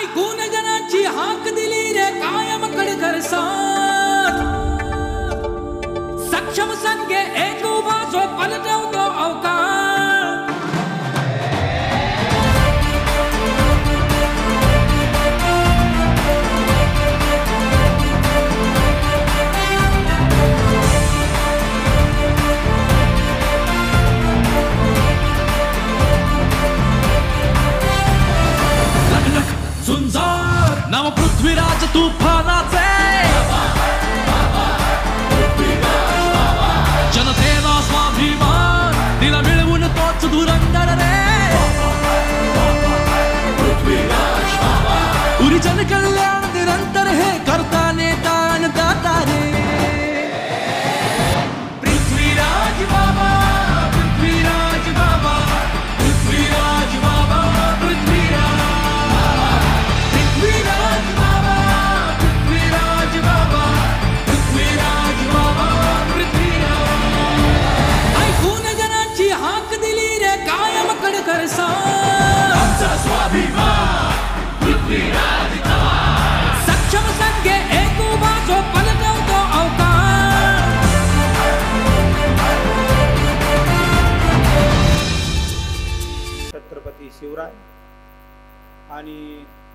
ऐकून जनाची हाक दिली रे कायम कडकर साथ सक्षम संघे एक उभा जो पलटवतो अवकाश नाव पृथ्वीराज तुफानाचे जनतेला स्वाभिमान दिला मिळवून तोच धुरंदर रे उरी जन कल्याण निरंतर हे करता नेता आणि दाता रे पृथ्वीराज बाबा पृथ्वीराज बाबा पृथ्वीराज बाबा सक्षम संघे एक उभा जो पलटवतो अवकाश छत्रपती शिवराय आणि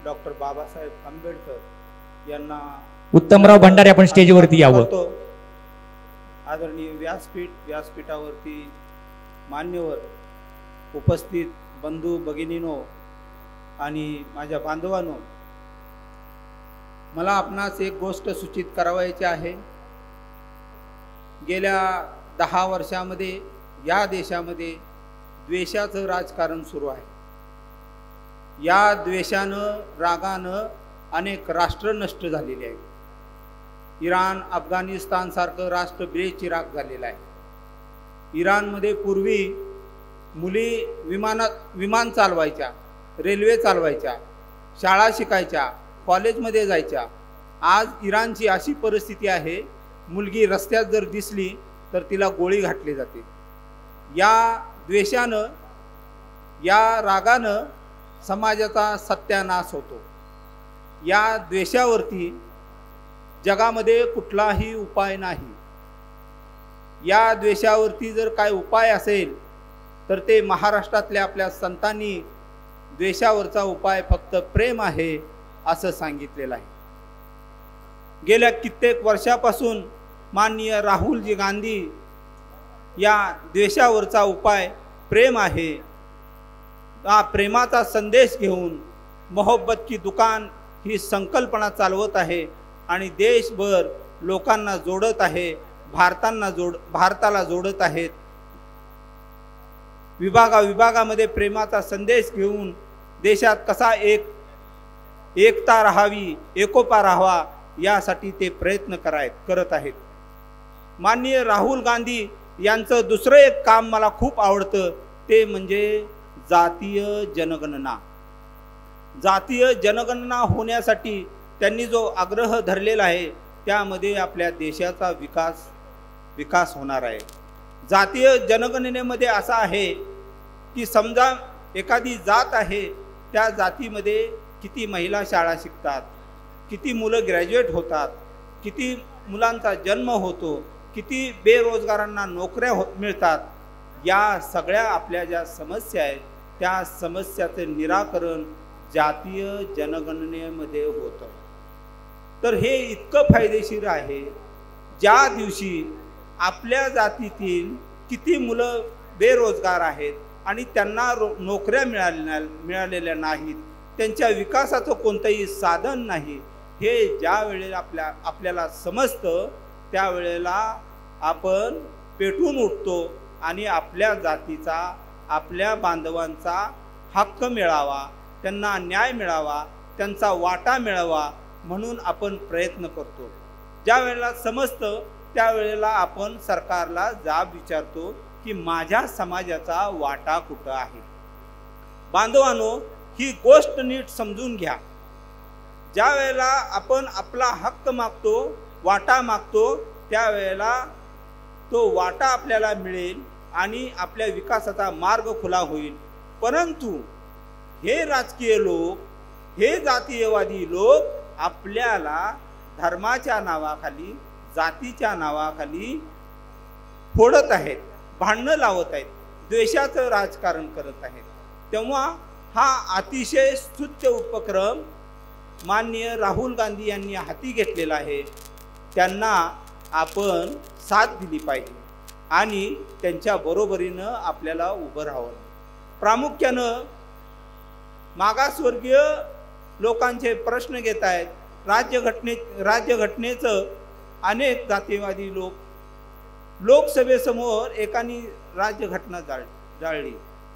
डॉक्टर बाबासाहेब आंबेडकर यांना उत्तमराव भंडारे आपण स्टेजवरती यावं. आदरणीय व्यासपीठावरती मान्यवर उपस्थित बंधू भगिनीनो आणि माझ्या बांधवांनो, मला आपणास एक गोष्ट सूचित करावायची आहे. गेल्या 10 वर्षामध्ये या देशामध्ये द्वेषाचं राजकारण सुरू आहे. या द्वेषानं रागानं अनेक राष्ट्र नष्ट झालेले आहेत. इराण अफगाणिस्तान सारखं राष्ट्र बेचिराग झालेलं आहे. इराणमध्ये पूर्वी मुली विमान चालवायच्या, रेल्वे चालवायच्या, शाळा शिकायच्या, कॉलेजमध्ये जायच्या. आज इराणची अशी परिस्थिती आहे, मुलगी रस्त्यात जर दिसली तर तिला गोळी घातली जाते. या द्वेषानं या रागानं समाजाचा सत्यानाश होतो. या द्वेषावरती जगामध्ये कुठलाही उपाय नाही. या द्वेषावरती जर काय उपाय असेल तर ते महाराष्ट्रातल्या आपल्या संतांनी द्वेषावरचा उपाय फक्त प्रेम आहे असं सांगितलेलं आहे. गेल्या कित्येक वर्षापासून माननीय राहुलजी गांधी या द्वेषावरचा उपाय प्रेम आहे हा प्रेमाचा संदेश घेऊन मोहब्बत की दुकान ही संकल्पना चालवत आहे आणि देशभर लोकांना जोडत आहे, भारताला जोडत आहेत. विभागामध्ये प्रेमाचा संदेश घेऊन देशात कसा एकता राहावी, एकोपा राहावा यासाठी ते प्रयत्न करत आहेत. माननीय राहुल गांधी यांचं दुसरं एक काम मला खूप आवडतं, ते म्हणजे जातीय जनगणना. जातीय जनगणना होण्यासाठी त्यांनी जो आग्रह धरलेला आहे त्यामध्ये आपल्या देशाचा विकास होणार आहे. जातीय जनगणनेमध्ये असं आहे की समजा एखादी जात आहे, त्या जातीमध्ये किती महिला शाळा शिकतात, किती मुलं ग्रॅज्युएट होतात, किती मुलांचा जन्म होतो, किती बेरोजगारांना नोकऱ्या मिळतात. या सगळ्या आपल्या ज्या समस्या आहेत त्या समस्याचे निराकरण जातीय जनगणनेमध्ये होतं. तर हे इतकं फायदेशीर आहे. ज्या दिवशी आपल्या जातीतील किती मुलं बेरोजगार आहेत आणि त्यांना नोकऱ्या मिळालेल्या नाहीत, त्यांच्या विकासाचं कोणतंही साधन नाही, हे ज्या वेळेला आपल्याला समजतं त्यावेळेला आपण पेटून उठतो आणि आपल्या जातीचा, आपल्या बांधवांचा हक्क मिळावा, त्यांना न्याय मिळावा, त्यांचा वाटा मिळावा म्हणून आपण प्रयत्न करतो. ज्या वेळेला समजतं त्यावेळेला आपण सरकारला जाब विचारतो की माझ्या समाजाचा वाटा कुठं आहे. बांधवांनो, ही गोष्ट नीट समजून घ्या. ज्या वेळेला आपण आपला हक्क मागतो, वाटा मागतो, त्यावेळेला तो वाटा आपल्याला मिळेल आणि आपल्या विकासाचा मार्ग खुला होईल. परंतु हे राजकीय लोक हे जातीयवादी लोक आपल्याला धर्माच्या नावाखाली, जातीच्या नावाखाली फोडत आहेत, भांडणं लावत आहेत, द्वेषाचं राजकारण करत आहेत. तेव्हा हा अतिशय स्तुत्य उपक्रम माननीय राहुल गांधी यांनी हाती घेतलेला आहे. त्यांना आपण साथ दिली पाहिजे आणि त्यांच्या बरोबरीनं आपल्याला उभं राहावं. प्रामुख्यानं मागासवर्गीय लोकांचे प्रश्न घेत आहेत. राज्यघटनेचं अनेक जातीवादी लोक लोकसभेसमोर एकाने राज्यघटना जाळली.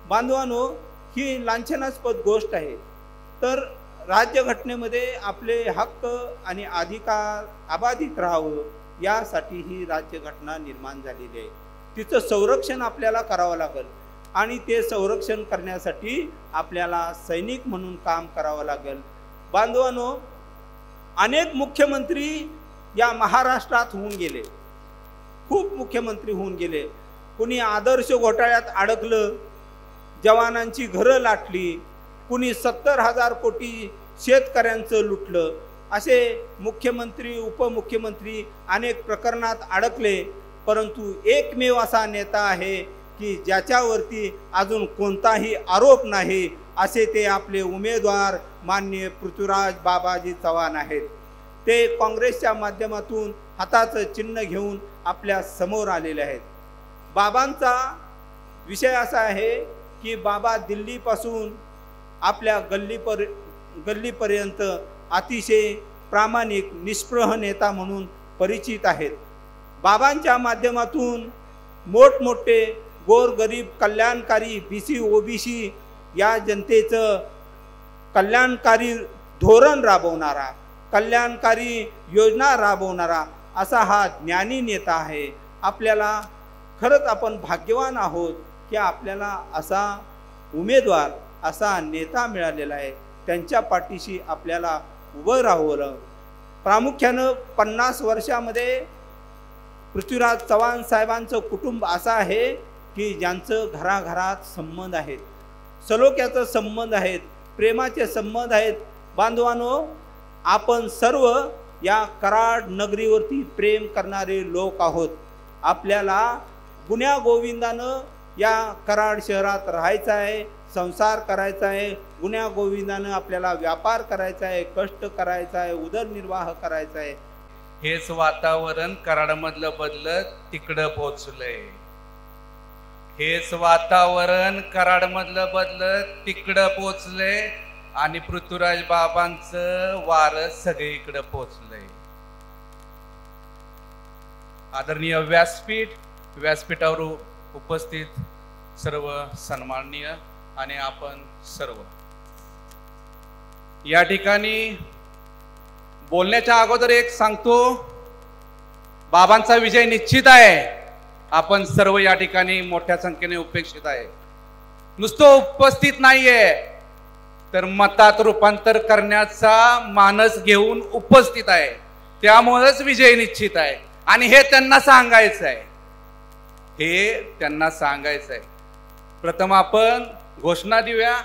बांधवांनो, ही लांछनास्पद गोष्ट आहे. तर राज्यघटनेमध्ये आपले हक्क आणि अधिकार अबाधित राहावं यासाठी ही राज्यघटना निर्माण झालेली आहे. तिचं संरक्षण आपल्याला करावं लागेल आणि ते संरक्षण करण्यासाठी आपल्याला सैनिक म्हणून काम करावं लागेल. बांधवांनो, अनेक मुख्यमंत्री या महाराष्ट्रात होऊन गेले, खूप मुख्यमंत्री होऊन गेले. कुणी आदर्श घोटाळ्यात अडकलं, जवानांची घरं लाटली, कुणी 70,000 कोटी शेतकऱ्यांचं लुटलं. असे मुख्यमंत्री, उपमुख्यमंत्री अनेक प्रकरणात अडकले. परंतु एकमेव असा नेता आहे की ज्याच्यावरती अजून कोणताही आरोप नाही, असे ते आपले उमेदवार माननीय पृथ्वीराज बाबाजी चव्हाण आहेत. ते काँग्रेसच्या माध्यमातून हाताचं चिन्ह घेऊन आपल्या समोर आलेले आहेत. बाबांचा विषय असा आहे की बाबा दिल्लीपासून आपल्या गल्लीपर्यंत अतिशय प्रामाणिक, निष्प्रह नेता म्हणून परिचित आहेत. बाबांच्या माध्यमातून मोठमोठे गोरगरीब कल्याणकारी BC OBC या जनतेचं कल्याणकारी धोरण राबवणारा, कल्याणकारी योजना राबवणारा असा हा ज्ञानी नेता आहे. आपल्याला खरंच आपण भाग्यवान आहोत की आपल्याला असा उमेदवार, असा नेता मिळालेला आहे. त्यांच्या पाठीशी आपल्याला उभं राहावं. प्रामुख्यानं 50 वर्षामध्ये पृथ्वीराज चव्हाण साहेबांचं कुटुंब असं आहे की ज्यांचं घराघरात संबंध आहेत, सलोख्याचं संबंध आहेत, प्रेमाचे संबंध आहेत. बांधवांनो, आपण सर्व या कराड नगरीवरती प्रेम करणारे लोक आहोत. आपल्याला गुण्या गोविंदानं या कराड शहरात राहायचं आहे, संसार करायचा आहे. गुण्या गोविंदानं आपल्याला व्यापार करायचा आहे, कष्ट करायचा आहे, उदरनिर्वाह करायचा आहे. हेच वातावरण कराडमधलं बदलत तिकडं पोचलंय. हेच वातावरण कराडमधलं बदलत तिकडं पोचलंय आणि पृथ्वीराज बाबांचं वारं सगळीकडे पोचलंय. आदरणीय व्यासपीठावर उपस्थित सर्व सन्माननीय आणि आपण सर्व या ठिकाणी बोलण्याच्या अगोदर एक सांगतो, बाबांचा विजय निश्चित आहे. आपण सर्व या ठिकाणी मोठ्या संख्येने उपेक्षित आहे. नुसतं उपस्थित नाहीये तर मतात रूपांतर करण्याचा मानस घेऊन उपस्थित आहे. त्यामुळेच विजय निश्चित आहे आणि हे त्यांना सांगायचं आहे. प्रथम आपण घोषणा देऊया.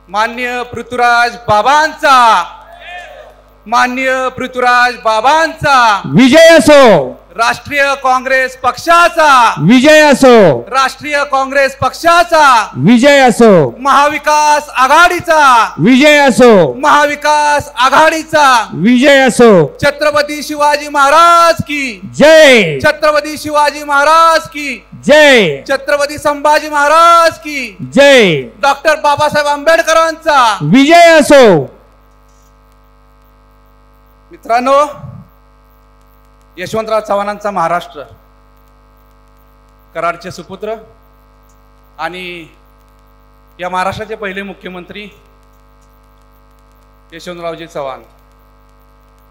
माननीय पृथ्वीराज बाबांचा विजय असो. राष्ट्रीय काँग्रेस पक्षाचा विजय असो. राष्ट्रीय काँग्रेस पक्षाचा विजय असो. महाविकास आघाडीचा विजय असो. महाविकास आघाडीचा विजय असो. छत्रपती शिवाजी महाराज की जय. छत्रपती शिवाजी महाराज की जय. छत्रपती संभाजी महाराज की जय. डॉक्टर बाबासाहेब आंबेडकरांचा विजय असो. मित्रांनो, यशवंतराव चव्हाणांचा महाराष्ट्र, कराडचे सुपुत्र आणि या महाराष्ट्राचे पहिले मुख्यमंत्री यशवंतरावजी चव्हाण.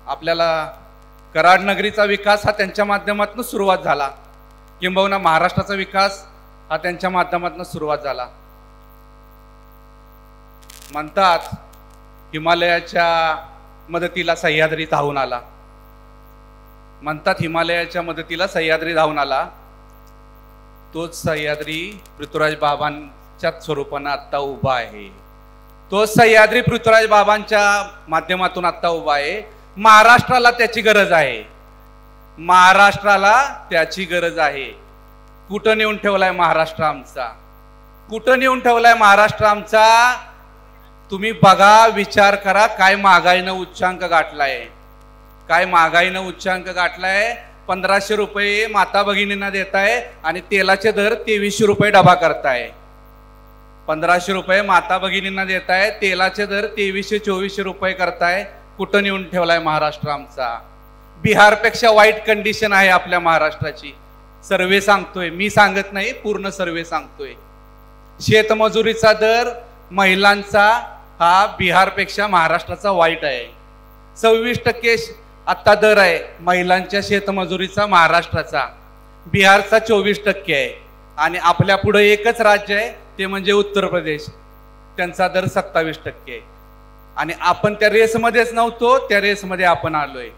आपल्याला कराड नगरीचा विकास हा त्यांच्या माध्यमातून सुरुवात झाला, किंबहुना महाराष्ट्राचा विकास हा त्यांच्या माध्यमातून सुरुवात झाला. म्हणतात हिमालयाच्या मदतीला सह्याद्री धावून आला. हिमालयाच्या मदतीला सह्याद्री धावून आला. तोच सह्याद्री पृथ्वीराज बाबांच्या स्वरूपानं आत्ता उभा आहे. तो सह्याद्री पृथ्वीराज बाबांच्या माध्यमातून आता उभा आहे. महाराष्ट्राला त्याची गरज आहे. महाराष्ट्राला त्याची गरज आहे. कुठं नेऊन ठेवलाय महाराष्ट्र आमचा? कुठं नेऊन ठेवलाय महाराष्ट्र आमचा? तुम्ही बघा, विचार करा. काय महागाईनं उच्चांक गाठलाय, काय महागाईनं उच्चांक गाठलाय. 1500 रुपये माता भगिनींना देताय आणि तेलाचे दर 2300 रुपये डबा करताय. 1500 रुपये माता भगिनींना देताय, तेलाचे दर 2300-2400 रुपये करताय. कुठं नेऊन ठेवलाय महाराष्ट्र आमचा? बिहारपेक्षा वाईट कंडिशन आहे आपल्या महाराष्ट्राची. सर्वे सांगतोय, मी सांगत नाही, पूर्ण सर्वे सांगतोय. शेतमजुरीचा दर महिलांचा हा बिहारपेक्षा महाराष्ट्राचा वाईट आहे. 26% आत्ता दर आहे महिलांच्या शेतमजुरीचा महाराष्ट्राचा. बिहारचा 24% आहे. आणि आपल्या पुढे एकच राज्य आहे, ते म्हणजे उत्तर प्रदेश. त्यांचा दर 27% आहे. आणि आपण त्या रेसमध्येच नव्हतो, त्या रेसमध्ये आपण आलोय.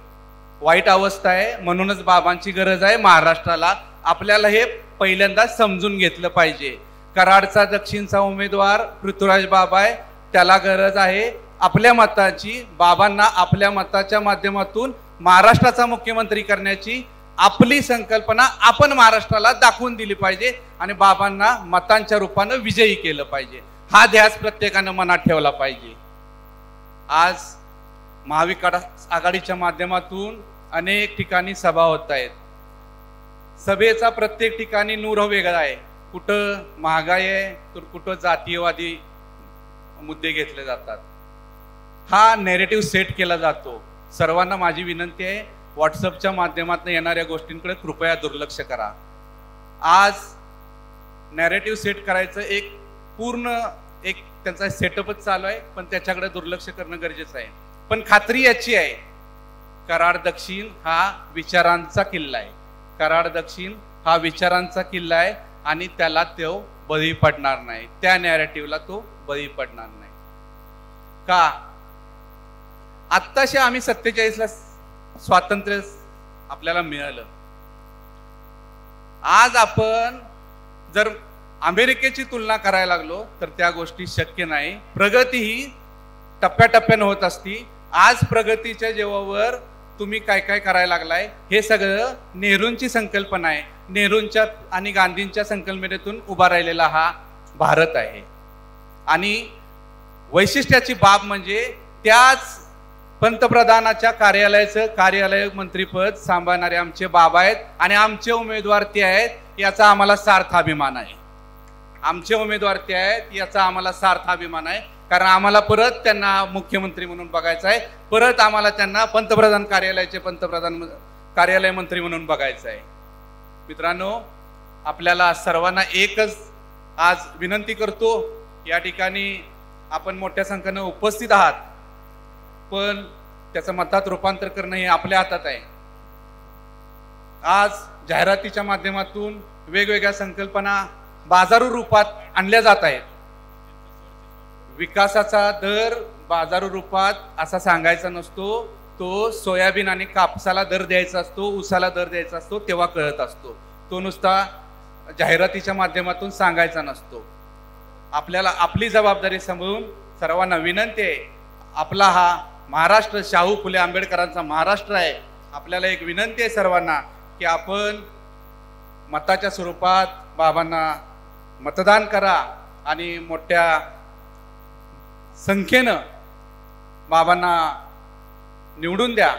वाईट अवस्था आहे. म्हणूनच बाबांची गरज आहे महाराष्ट्राला. आपल्याला हे पहिल्यांदा समजून घेतलं पाहिजे. कराडचा दक्षिणचा उमेदवार पृथ्वीराज बाबा आहे, त्याला गरज आहे आपल्या मताची. बाबांना आपल्या मताच्या माध्यमातून महाराष्ट्राचा मुख्यमंत्री करण्याची आपली संकल्पना आपण महाराष्ट्राला दाखवून दिली पाहिजे आणि बाबांना मतांच्या रूपानं विजयी केलं पाहिजे. हा ध्यास प्रत्येकानं मनात ठेवला पाहिजे. आज महाविकास आघाडीच्या माध्यमातून अनेक ठिकाणी सभा होत आहेत. सभेचा प्रत्येक ठिकाणी नूर वेगळा आहे. कुठं महागाई आहे तर कुठं जातीयवादी मुद्दे घेतले जातात. हा नॅरेटिव्ह सेट केला जातो. सर्वांना माझी विनंती आहे, व्हॉट्सअपच्या माध्यमातून येणाऱ्या गोष्टींकडे कृपया दुर्लक्ष करा. आज नॅरेटिव्ह सेट करायचं एक पूर्ण त्यांचा सेटअपच चालू आहे, पण त्याच्याकडे दुर्लक्ष करणं गरजेचं आहे. पण खात्री याची आहे, कराड दक्षिण हा विचारांचा किल्ला आहे. कराड दक्षिण हा विचारांचा किल्ला आहे आणि त्याला तो बळी पडणार नाही. त्या नॅरेटिव्हला तो बळी पडणार नाही. का? आत्ताशी आम्ही 47ला स्वातंत्र्य आपल्याला मिळालं. आज आपण जर अमेरिकेची तुलना करायला लागलो तर त्या गोष्टी शक्य नाही. प्रगती ही टप्प्याटप्प्यानं होत असती. आज प्रगतीच्या जेव्हावर तुम्ही काय काय करायला लागलाय, हे सगळं नेहरूंची संकल्पना आहे. नेहरूंच्या आणि गांधींच्या संकल्पनेतून उभा राहिलेला हा भारत आहे. आणि वैशिष्ट्याची बाब म्हणजे त्याच पंतप्रधानाच्या कार्यालयाचं कार्यालय मंत्रीपद सांभाळणारे आमचे बाबा आहेत आणि आमचे उमेदवार ते आहेत. याचा आम्हाला सार्थ अभिमान आहे. आमचे उमेदवार ते आहेत याचा आम्हाला सार्थ अभिमान आहे. कारण आम्हाला परत त्यांना मुख्यमंत्री म्हणून बघायचं आहे. परत आम्हाला त्यांना पंतप्रधान कार्यालयाचे पंतप्रधान कार्यालय मंत्री म्हणून बघायचं आहे. मित्रांनो, आपल्याला सर्वांना एकच आज विनंती करतो. या ठिकाणी आपण मोठ्या संख्येने उपस्थित आहात, पण त्याचं मतात रूपांतर करणं हे आपल्या हातात आहे. आज जाहिरातीच्या माध्यमातून वेगवेगळ्या संकल्पना बाजारू रूपात आणल्या जात आहेत. विकासाचा दर बाजारू रूपात असा सांगायचा नसतो. तो सोयाबीन आणि कापसाला दर द्यायचा असतो, ऊसाला दर द्यायचा असतो, तेव्हा कळत असतो. तो नुसता जाहिरातीच्या माध्यमातून सांगायचा नसतो. आपल्याला आपली जबाबदारी समजून सर्वांना विनंती आहे. आपला हा महाराष्ट्र शाहू फुले आंबेडकरांचा महाराष्ट्र आहे. आपल्याला एक विनंती आहे सर्वांना की आपण मताच्या स्वरूपात बाबांना मतदान करा आणि मोठ्या संख्येनं बाबांना निवडून द्या.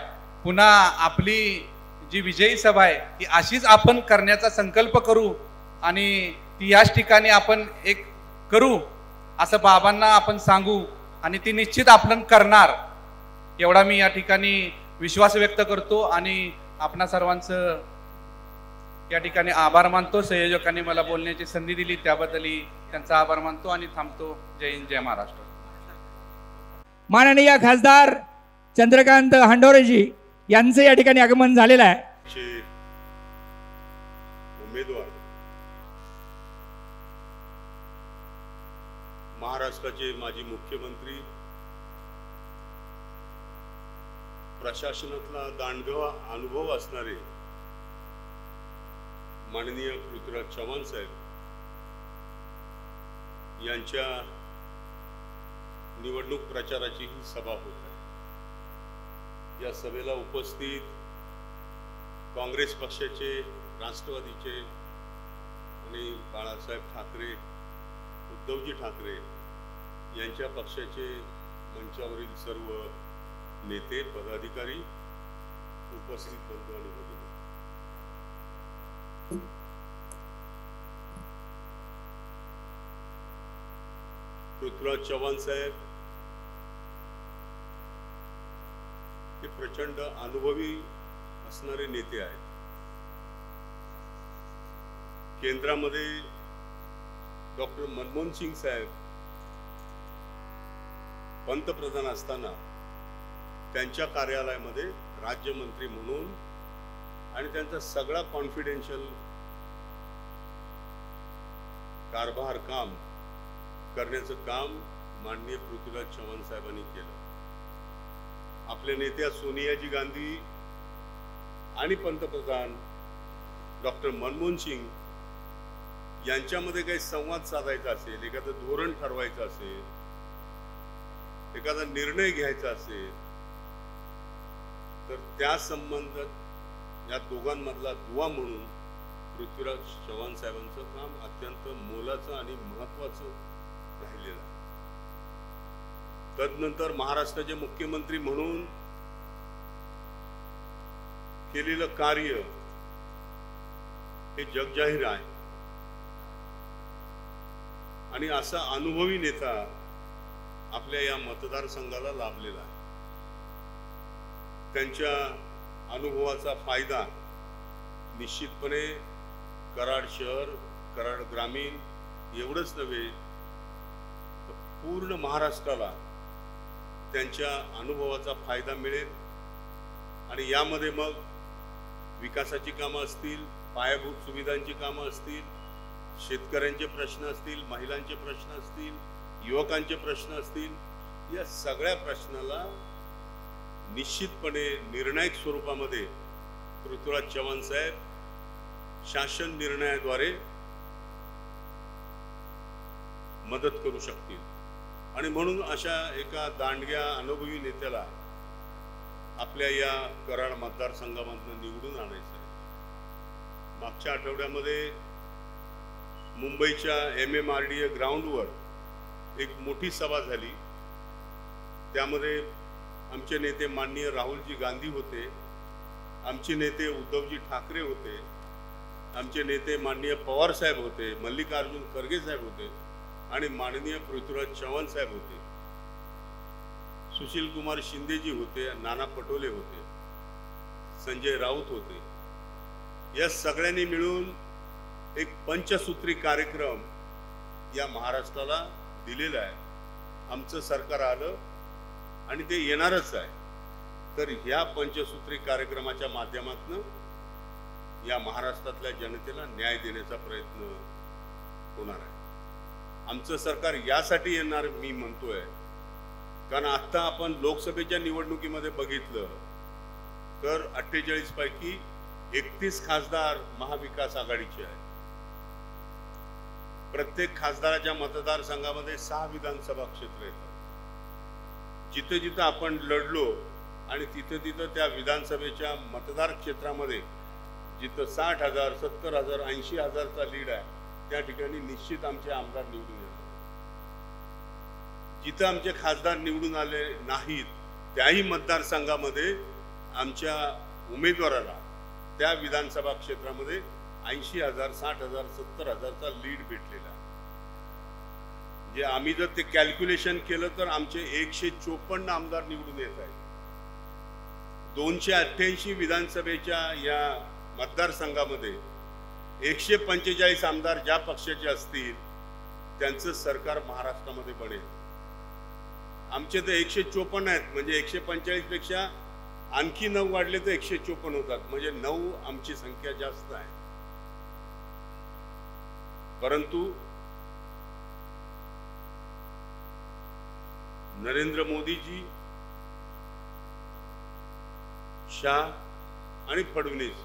पुन्हा आपली जी विजयी सभा आहे ती अशीच आपण करण्याचा संकल्प करू आणि ती याच ठिकाणी आपण एक करू असं बाबांना आपण सांगू आणि ती निश्चित आपण करणार एवढा मी या ठिकाणी विश्वास व्यक्त करतो. आणि आपणा सर्वांचं या ठिकाणी आभार मानतो. संयोजकांनी मला बोलण्याची संधी दिली त्याबद्दल त्यांचा आभार मानतो आणि थांबतो. जय हिंद, जय महाराष्ट्र. माननीय खासदार चंद्रकांत हंडोरेजी यांचं या ठिकाणी आगमन झालेलं आहे. उमेदवार महाराष्ट्राचे माजी मुख्यमंत्री, प्रशासनातला दांडगा अनुभव असणारे माननीय पृथ्वीराज चव्हाण साहेब यांच्या निवडणूक प्रचाराची ही सभा होत आहे. या सभेला उपस्थित काँग्रेस पक्षाचे, राष्ट्रवादीचे आणि बाळासाहेब ठाकरे, उद्धवजी ठाकरे यांच्या पक्षाचे मंचावरील सर्व नेते, पदाधिकारी, उपस्थित बंधू आणि भगिनी, पृथ्वीराज चव्हाण साहेब हे प्रचंड अनुभवी असणारे नेते आहेत. केंद्रामध्ये डॉक्टर मनमोहन सिंग साहेब पंतप्रधान असताना त्यांच्या कार्यालयामध्ये राज्यमंत्री म्हणून आणि त्यांचा सगळा कॉन्फिडेन्शियल कारभार काम करण्याचं काम माननीय पृथ्वीराज चव्हाण साहेबांनी केलं. आपल्या नेत्या सोनियाजी गांधी आणि पंतप्रधान डॉक्टर मनमोहन सिंग यांच्यामध्ये काही संवाद साधायचा असेल, एखादं धोरण ठरवायचं असेल, एखादा निर्णय घ्यायचा असेल, तर त्या संबंधात या दोघांमधला दुवा म्हणून पृथ्वीराज चव्हाण साहेबांचं काम अत्यंत मोलाचं आणि महत्वाचं राहिलेलं आहे. तदनंतर महाराष्ट्राचे मुख्यमंत्री म्हणून केलेलं कार्य हे जगजाहीर आहे आणि असा अनुभवी नेता आपल्या या मतदारसंघाला लाभलेला आहे. त्यांच्या अनुभवाचा फायदा निश्चितपणे कराड शहर, कराड ग्रामीण एवढंच नव्हे तर पूर्ण महाराष्ट्राला त्यांच्या अनुभवाचा फायदा मिळेल आणि यामध्ये मग विकासाची कामं असतील, पायाभूत सुविधांची कामं असतील, शेतकऱ्यांचे प्रश्न असतील, महिलांचे प्रश्न असतील, युवकांचे प्रश्न असतील, या सगळ्या प्रश्नाला निश्चितपणे निर्णायक स्वरूपामध्ये पृथ्वीराज चव्हाण साहेब शासन निर्णयाद्वारे मदत करू शकतील. आणि म्हणून अशा एका दांडग्या अनुभवी नेत्याला आपल्या या कराड मतदारसंघामधून निवडून आणायचं आहे. मागच्या आठवड्यामध्ये मुंबईच्या MMRDA ग्राउंडवर एक मोठी सभा झाली. त्यामध्ये आमचे नेते माननीय राहुलजी गांधी होते, आमचे नेते उद्धवजी ठाकरे होते, आमचे नेते माननीय पवार साहेब होते, मल्लिकार्जुन खरगे साहेब होते आणि माननीय पृथ्वीराज चव्हाण साहेब होते, सुशील कुमार शिंदेजी होते, नाना पटोले होते, संजय राऊत होते. या सगळ्यांनी मिळून एक पंचसूत्री कार्यक्रम या महाराष्ट्राला दिलेला आहे. आमचं सरकार आलं आणि ते येणारच आहे. तर ह्या पंचसूत्री कार्यक्रमाच्या माध्यमातून या महाराष्ट्रातल्या जनतेला न्याय देण्याचा प्रयत्न होणार आहे. आमचं सरकार यासाठी येणार मी म्हणतोय कारण आता आपण लोकसभेच्या निवडणुकीमध्ये बघितलं तर 48 पैकी 31 खासदार महाविकास आघाडीचे आहेत. प्रत्येक खासदाराच्या मतदारसंघामध्ये 6 विधानसभा क्षेत्र येतात. जिथं जिथं आपण लढलो आणि तिथं तिथं त्या विधानसभेच्या मतदार क्षेत्रामध्ये जिथं 60,000, 70,000, 80,000चा लीड आहे त्या ठिकाणी निश्चित आमचे आमदार निवडून येणार. जिथं आमचे खासदार निवडून आले नाहीत त्याही मतदारसंघामध्ये आमच्या उमेदवाराला त्या विधानसभा क्षेत्रामध्ये 80,000, 60,000, 70,000चा लीड भेटलेला आहे. जे आम्ही जर ते कॅल्क्युलेशन केलं तर आमचे 154 आमदार निवडून येत आहेत. 288 विधानसभेच्या या मतदारसंघामध्ये 145 आमदार ज्या पक्षाचे असतील त्यांचं सरकार महाराष्ट्रामध्ये बनेल. आमचे तर 154 आहेत, म्हणजे 145 पेक्षा आणखी 9 वाढले तर 154 होतात, म्हणजे 9 आमची संख्या जास्त आहे. परंतु नरेंद्र मोदीजी, शाह आणि फडणवीस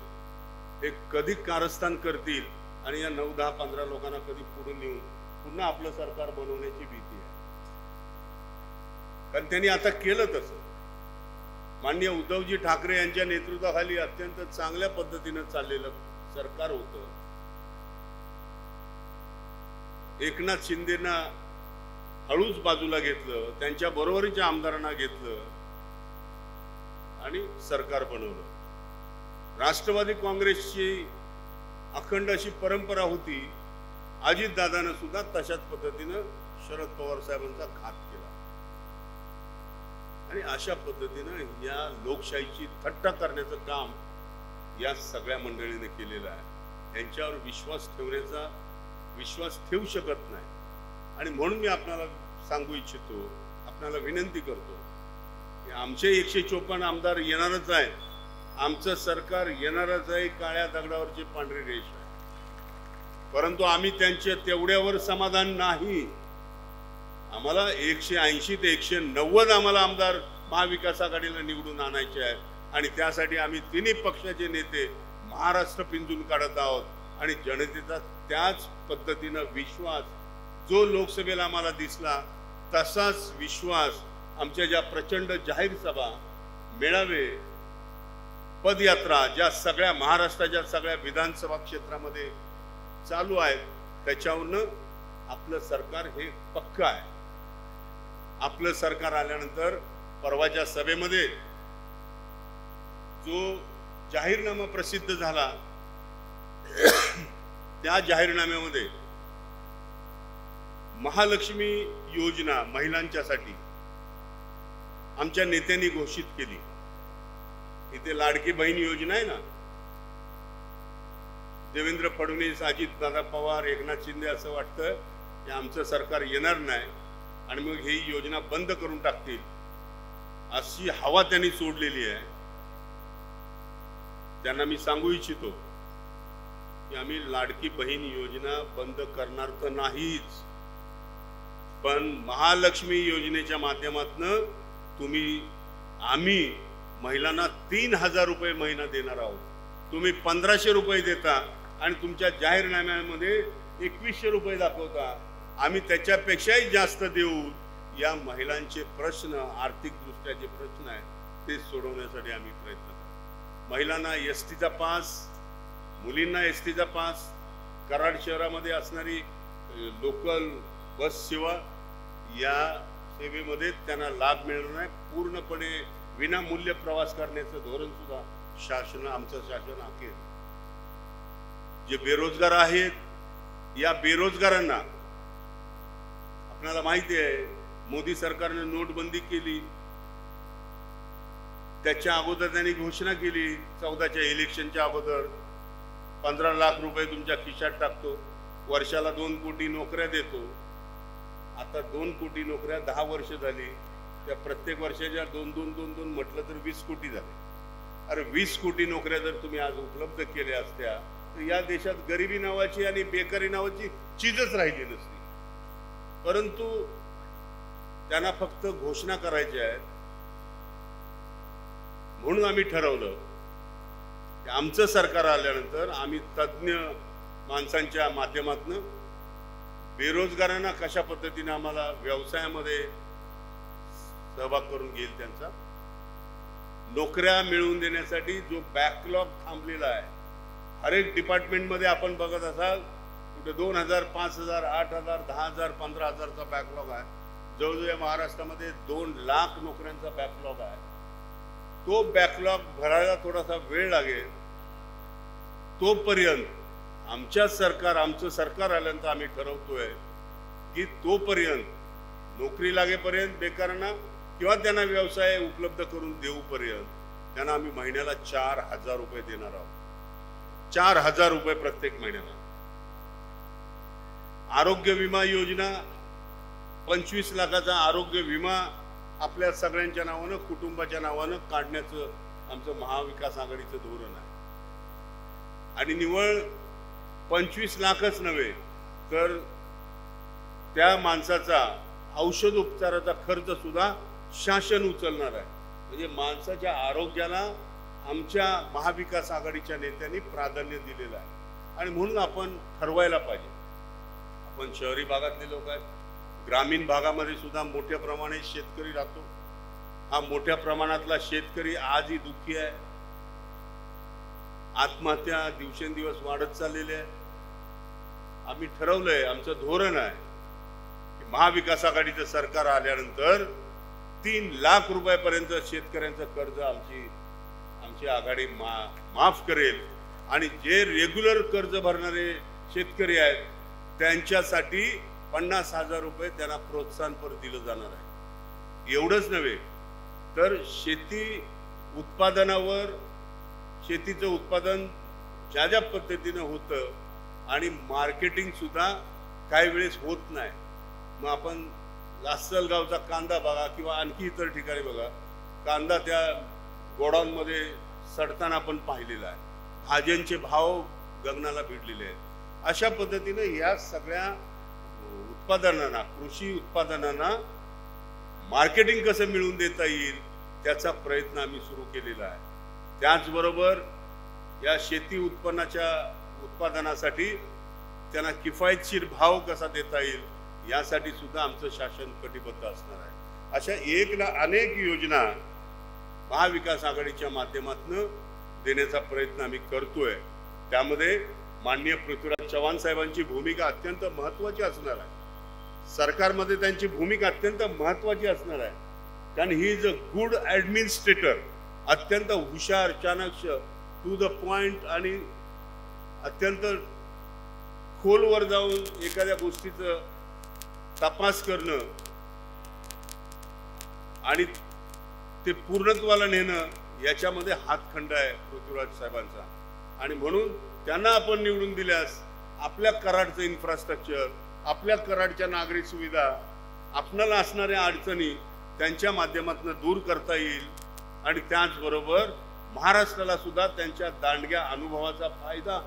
हे कधी कारस्थान करतील आणि या 9, 10, 15 लोकांना कधी पुढे नेऊन पुन्हा आपलं सरकार बनवण्याची भीती आहे. कारण त्यांनी आता केलं तसं. माननीय उद्धवजी ठाकरे यांच्या नेतृत्वाखाली अत्यंत चांगल्या पद्धतीनं चाललेलं सरकार होतं. एकनाथ शिंदेना हळूच बाजूला घेतलं, त्यांच्या बरोबरीच्या आमदारांना घेतलं आणि सरकार बनवलं. राष्ट्रवादी काँग्रेसची अखंड अशी परंपरा होती. अजितदादानं सुद्धा तशाच पद्धतीनं शरद पवार साहेबांचा घात केला आणि अशा पद्धतीनं या लोकशाहीची थट्टा करण्याचं काम या सगळ्या मंडळीने केलेलं आहे. यांच्यावर विश्वास ठेवू शकत नाही. आणि म्हणून मी आपल्याला सांगू इच्छितो, आपल्याला विनंती करतो की आमचे 154 आमदार येणारच आहे, आमचं सरकार येणारच आहे. काळ्या दगडावरची पांढरी रेष आहे. परंतु आम्ही त्यांच्या तेवढ्यावर समाधान नाही. आम्हाला 180 ते 190 आम्हाला आमदार महाविकास आघाडीला निवडून आणायचे आहेत आणि त्यासाठी आम्ही तिन्ही पक्षाचे नेते महाराष्ट्र पिंजून काढत आहोत आणि जनतेचा त्याच पद्धतीनं विश्वास जो लोकसभेला आम्हाला दिसला तसाच विश्वास आमच्या ज्या प्रचंड जाहीर सभा, मेळावे, पदयात्रा ज्या सगळ्या महाराष्ट्राच्या सगळ्या विधानसभा क्षेत्रामध्ये चालू आहेत त्याच्यावरनं आपलं सरकार हे पक्क आहे. आपलं सरकार आल्यानंतर परवाच्या सभेमध्ये जो जाहीरनामा प्रसिद्ध झाला त्या जाहीरनाम्यामध्ये महालक्ष्मी योजना महिलांच्यासाठी आमच्या नेत्यांनी घोषित केली. इथे लाडकी बहीण योजना आहे ना, देवेंद्र फडणवीस, अजितदादा पवार, एकनाथ शिंदे असं वाटतं की आमचं सरकार येणार नाही आणि मग ही योजना बंद करून टाकतील अशी हवा त्यांनी सोडलेली आहे. त्यांना मी सांगू इच्छितो की आम्ही लाडकी बहीण योजना बंद करणार तर नाहीच, पण महालक्ष्मी योजनेच्या माध्यमातून आम्ही महिलांना 3,000 रुपये महिना देणार आहोत. तुम्ही 1,500 रुपये देता आणि तुमच्या जाहीरनाम्यामध्ये 2,100 रुपये दाखवता. आम्ही त्याच्यापेक्षाही जास्त देऊ. या महिलांचे प्रश्न, आर्थिकदृष्ट्या जे प्रश्न आहेत ते सोडवण्यासाठी आम्ही प्रयत्न करतो. महिलांना एसटीचा पास, मुलींना एसटीचा पास, कराड शहरामध्ये असणारी लोकल बस सेवा, या सेवेमध्ये त्यांना लाभ मिळणार नाही. पूर्णपणे विनामूल्य प्रवास करण्याचं धोरण सुद्धा आमचं शासन आखेल. जे बेरोजगार आहेत या बेरोजगारांना, आपल्याला माहिती आहे मोदी सरकारने नोटबंदी केली, त्याच्या अगोदर त्यांनी घोषणा केली 14च्या इलेक्शनच्या अगोदर 15 लाख रुपये तुमच्या खिशात टाकतो, वर्षाला 2 कोटी नोकऱ्या देतो. आता 2 कोटी नोकऱ्या 10 वर्ष झाली, त्या प्रत्येक वर्षाच्या 2 म्हटलं तर 20 कोटी झाले. अरे 20 कोटी नोकऱ्या जर तुम्ही आज उपलब्ध केल्या असत्या तर या देशात गरिबी नावाची आणि बेकारी नावाची चीजच राहिली नसती. परंतु त्यांना फक्त घोषणा करायच्या आहेत. म्हणून आम्ही ठरवलं की आमचं सरकार आल्यानंतर आम्ही तज्ज्ञ माणसांच्या माध्यमातून बेरोजगारांना कशा पद्धतीने आम्हाला व्यवसायामध्ये सहभाग करून घेईल, त्यांचा नोकऱ्या मिळवून देण्यासाठी जो बॅकलॉग थांबलेला आहे, हर एक डिपार्टमेंटमध्ये आपण बघत असाल कुठे 2,000, 5,000, 8,000, 10,000, 15,000चा बॅकलॉग आहे. जवळजवळ महाराष्ट्रामध्ये 2 लाख नोकऱ्यांचा बॅकलॉग आहे. तो बॅकलॉग भरायला थोडासा वेळ लागेल. तोपर्यंत आमचं सरकार आल्यानंतर आम्ही ठरवतोय की तोपर्यंत नोकरी लागेपर्यंत बेकारांना किंवा त्यांना व्यवसाय उपलब्ध करून देऊपर्यंत त्यांना आम्ही महिन्याला 4,000 रुपये देणार आहोत. 4,000 रुपये प्रत्येक महिन्याला. आरोग्य विमा योजना, 25 लाखाचा आरोग्य विमा आपल्या सगळ्यांच्या नावानं, कुटुंबाच्या नावानं काढण्याचं आमचं महाविकास आघाडीचं धोरण आहे. आणि निव्वळ 25 लाखच नव्हे तर त्या माणसाचा औषध उपचाराचा खर्च सुद्धा शासन उचलणार आहे. म्हणजे माणसाच्या आरोग्याला आमच्या महाविकास आघाडीच्या नेत्यांनी प्राधान्य दिलेलं आहे. आणि म्हणून आपण ठरवायला पाहिजे. आपण शहरी भागातले लोक आहेत, ग्रामीण भागामध्ये सुद्धा मोठ्या प्रमाणात शेतकरी राहतो. हा मोठ्या प्रमाणातला शेतकरी आजही दुःखी आहे. आत्महत्या दिवसेंदिवस वाढत चाललेल्या आहे. आम्ही ठरवलंय, आमचं धोरण आहे की महाविकास आघाडीचं सरकार आल्यानंतर 3 लाख रुपयापर्यंत शेतकऱ्यांचं कर्ज आमची आघाडी माफ करेल आणि जे रेग्युलर कर्ज भरणारे शेतकरी आहेत त्यांच्यासाठी 50,000 रुपये त्यांना प्रोत्साहनपर दिलं जाणार आहे. एवढंच नव्हे तर शेती उत्पादनावर, शेतीचं उत्पादन ज्या ज्या पद्धतीनं होतं आणि मार्केटिंग सुद्धा काही वेळेस होत नाही. मग आपण लासलगावचा कांदा बघा किंवा आणखी इतर ठिकाणी बघा, कांदा त्या गोडाऊनमध्ये सडताना आपण पाहिलेला आहे. भाज्यांचे भाव गगनाला भिडलेले आहेत. अशा पद्धतीने या सगळ्या उत्पादनांना, कृषी उत्पादनांना मार्केटिंग कसं मिळवून देता येईल त्याचा प्रयत्न आम्ही सुरू केलेला आहे. त्याचबरोबर या शेती उत्पादनासाठी त्यांना किफायतशीर भाव कसा देता येईल यासाठी सुद्धा आमचं शासन कटिबद्ध असणार आहे. अशा अनेक योजना महाविकास आघाडीच्या माध्यमातून देण्याचा प्रयत्न आम्ही करतोय. त्यामध्ये माननीय पृथ्वीराज चव्हाण साहेबांची भूमिका अत्यंत महत्वाची असणार आहे. सरकारमध्ये त्यांची भूमिका अत्यंत महत्वाची असणार आहे. कारण he is a good administrator, अत्यंत हुशार, चाणक्य, टू द पॉइंट आणि अत्यंत खोलवर जाऊन एखाद्या गोष्टीचं तपास करणं आणि ते पूर्णत्वाला नेणं याच्यामध्ये हातखंड आहे पृथ्वीराज साहेबांचा. आणि म्हणून त्यांना आपण निवडून दिल्यास आपल्या कराडचं इन्फ्रास्ट्रक्चर, आपल्या कराडच्या नागरिक सुविधा, आपणाला असणाऱ्या अडचणी त्यांच्या माध्यमातून दूर करता येईल आणि त्याचबरोबर महाराष्ट्राला सुद्धा त्यांच्या दांडग्या अनुभवाचा फायदा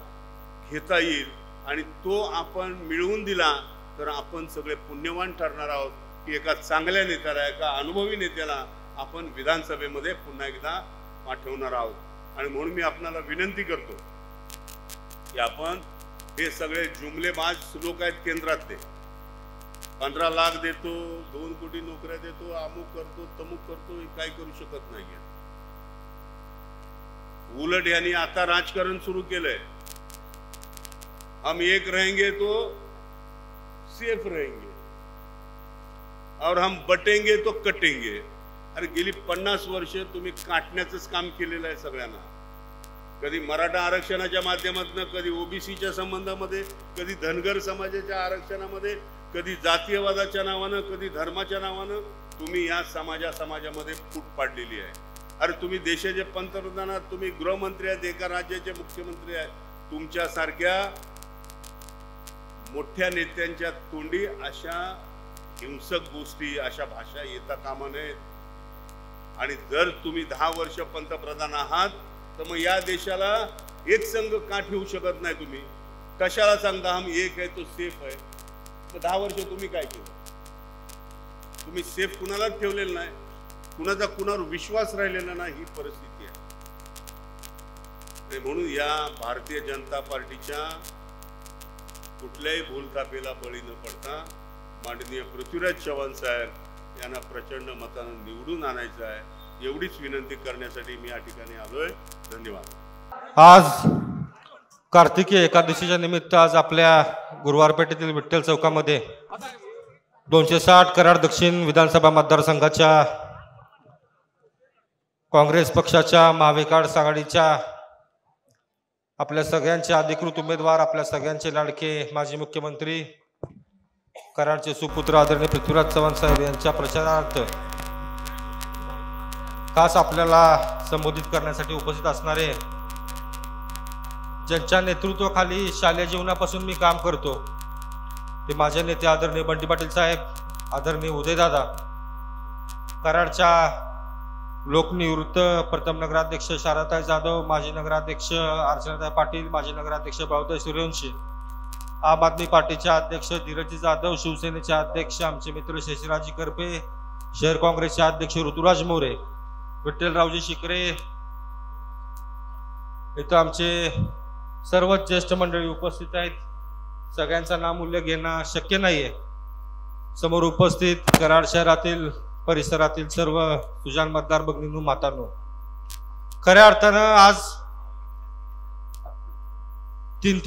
घेता येईल. आणि तो आपण मिळवून दिला तर आपण सगळे पुण्यवान ठरणार आहोत की एका चांगल्या नेत्याला, एका अनुभवी नेत्याला आपण विधानसभेमध्ये पुन्हा एकदा पाठवणार आहोत. आणि म्हणून मी आपणाला विनंती करतो की आपण हे सगळे जुमलेबाज लोक आहेत केंद्रातले, 15 लाख देतो, 2 कोटी नोकऱ्या देतो, अमुक करतो, तमुक करतो, हे काही करू शकत नाहीये. उलट यांनी आता राजकारण सुरू केलंय, हम एक रहेंगे तो सेफ रहेंगे और हम बटेंगे तो कटेंगे. अरे गेली 50 वर्ष तुम्ही काटण्याचंच काम केलेलं आहे सगळ्यांना. कधी मराठा आरक्षणाच्या माध्यमातून, कधी ओबीसीच्या संबंधामध्ये, कधी धनगर समाजाच्या आरक्षणामध्ये, कधी जातीयवादाच्या नावानं, कधी धर्माच्या नावानं तुम्ही या समाजामध्ये फूट पाडलेली आहे. अरे तुम्ही देशाचे पंतप्रधान आहात, तुम्ही गृहमंत्री आहेत, एका राज्याचे मुख्यमंत्री आहेत. तुमच्यासारख्या मोठ्या नेत्यांच्या तोंडी अशा हिंसक गोष्टी, अशा भाषा येता कामा नयेत. आणि जर तुम्ही 10 वर्ष पंतप्रधान आहात तर मग या देशाला एक संघ का ठेवू शकत नाही तुम्ही? कशाला सांगता हम एक आहे तो सेफ आहे? तर 10 वर्ष तुम्ही काय केलं? तुम्ही सेफ कुणालाच ठेवलेलं नाही, कुणाचा कुणावर विश्वास राहिलेला नाही, ही परिस्थिती आहे. म्हणून या भारतीय जनता पार्टीच्या कुठल्याही भूलथापेला बळी न पडता माननीय पृथ्वीराज चव्हाण साहेब यांना प्रचंड मतानं निवडून आणायचं आहे, एवढीच विनंती करण्यासाठी मी या ठिकाणी आलोय. धन्यवाद. आज कार्तिकी एकादशीच्या निमित्त आज आपल्या गुरुवारपेठेतील विठ्ठल चौकामध्ये 260 कराड दक्षिण विधानसभा मतदारसंघाच्या काँग्रेस पक्षाच्या महाविकास आघाडीच्या आपल्या सगळ्यांचे अधिकृत उमेदवार, आपल्या सगळ्यांचे लाडके माजी मुख्यमंत्री कराडचे सुपुत्र आदरणीय पृथ्वीराज चव्हाण साहेब यांच्या प्रचारार्थ खास आपल्याला संबोधित करण्यासाठी उपस्थित असणारे, ज्यांच्या नेतृत्वाखाली शालेय जीवनापासून मी काम करतो, ते माझे नेते आदरणीय बंटी पाटील साहेब, आदरणीय उदयदादा, कराडच्या लोकनिवृत्त प्रथम नगराध्यक्ष शारदाताई जाधव, माजी नगराध्यक्ष अर्चनाताई पाटील, माजी नगराध्यक्ष भाऊताई सूर्यवंशी, आम आदमी पार्टीचे अध्यक्ष धीरजी जाधव, शिवसेनेचे अध्यक्ष आमचे मित्र शशिराजी करपे, शहर काँग्रेसचे अध्यक्ष ऋतुराज मोरे, विठ्ठलरावजी शिकरे, इथं आमचे सर्वच ज्येष्ठ मंडळी उपस्थित आहेत. सगळ्यांचं नाम उल्लेख घेणं शक्य नाहीये, समोर उपस्थित कराड शहरातील परिसरातील सर्व सुजाण मतदार भगिनींनो मातांनो, खऱ्या अर्थानं आज तीन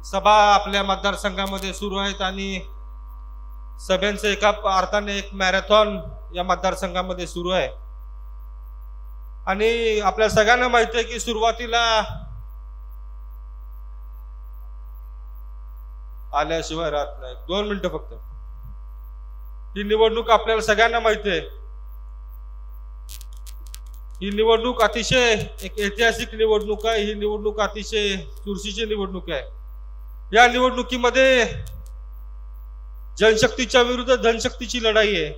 सभा आपल्या मतदारसंघामध्ये सुरू आहेत आणि सभेंचं एका अर्थाने एक मॅरेथॉन या मतदारसंघामध्ये सुरू आहे. आणि आपल्या सगळ्यांना माहिती आहे की सुरुवातीला आल्याशिवाय राहत नाही. 2 मिनिटं फक्त. ही निवडणूक आपल्याला सगळ्यांना माहिती आहे. ही निवडणूक अतिशय एक ऐतिहासिक निवडणूक आहे. ही निवडणूक अतिशय चुरशीची निवडणूक आहे. या निवडणुकीमध्ये जनशक्तीच्या विरुद्ध धनशक्तीची लढाई आहे.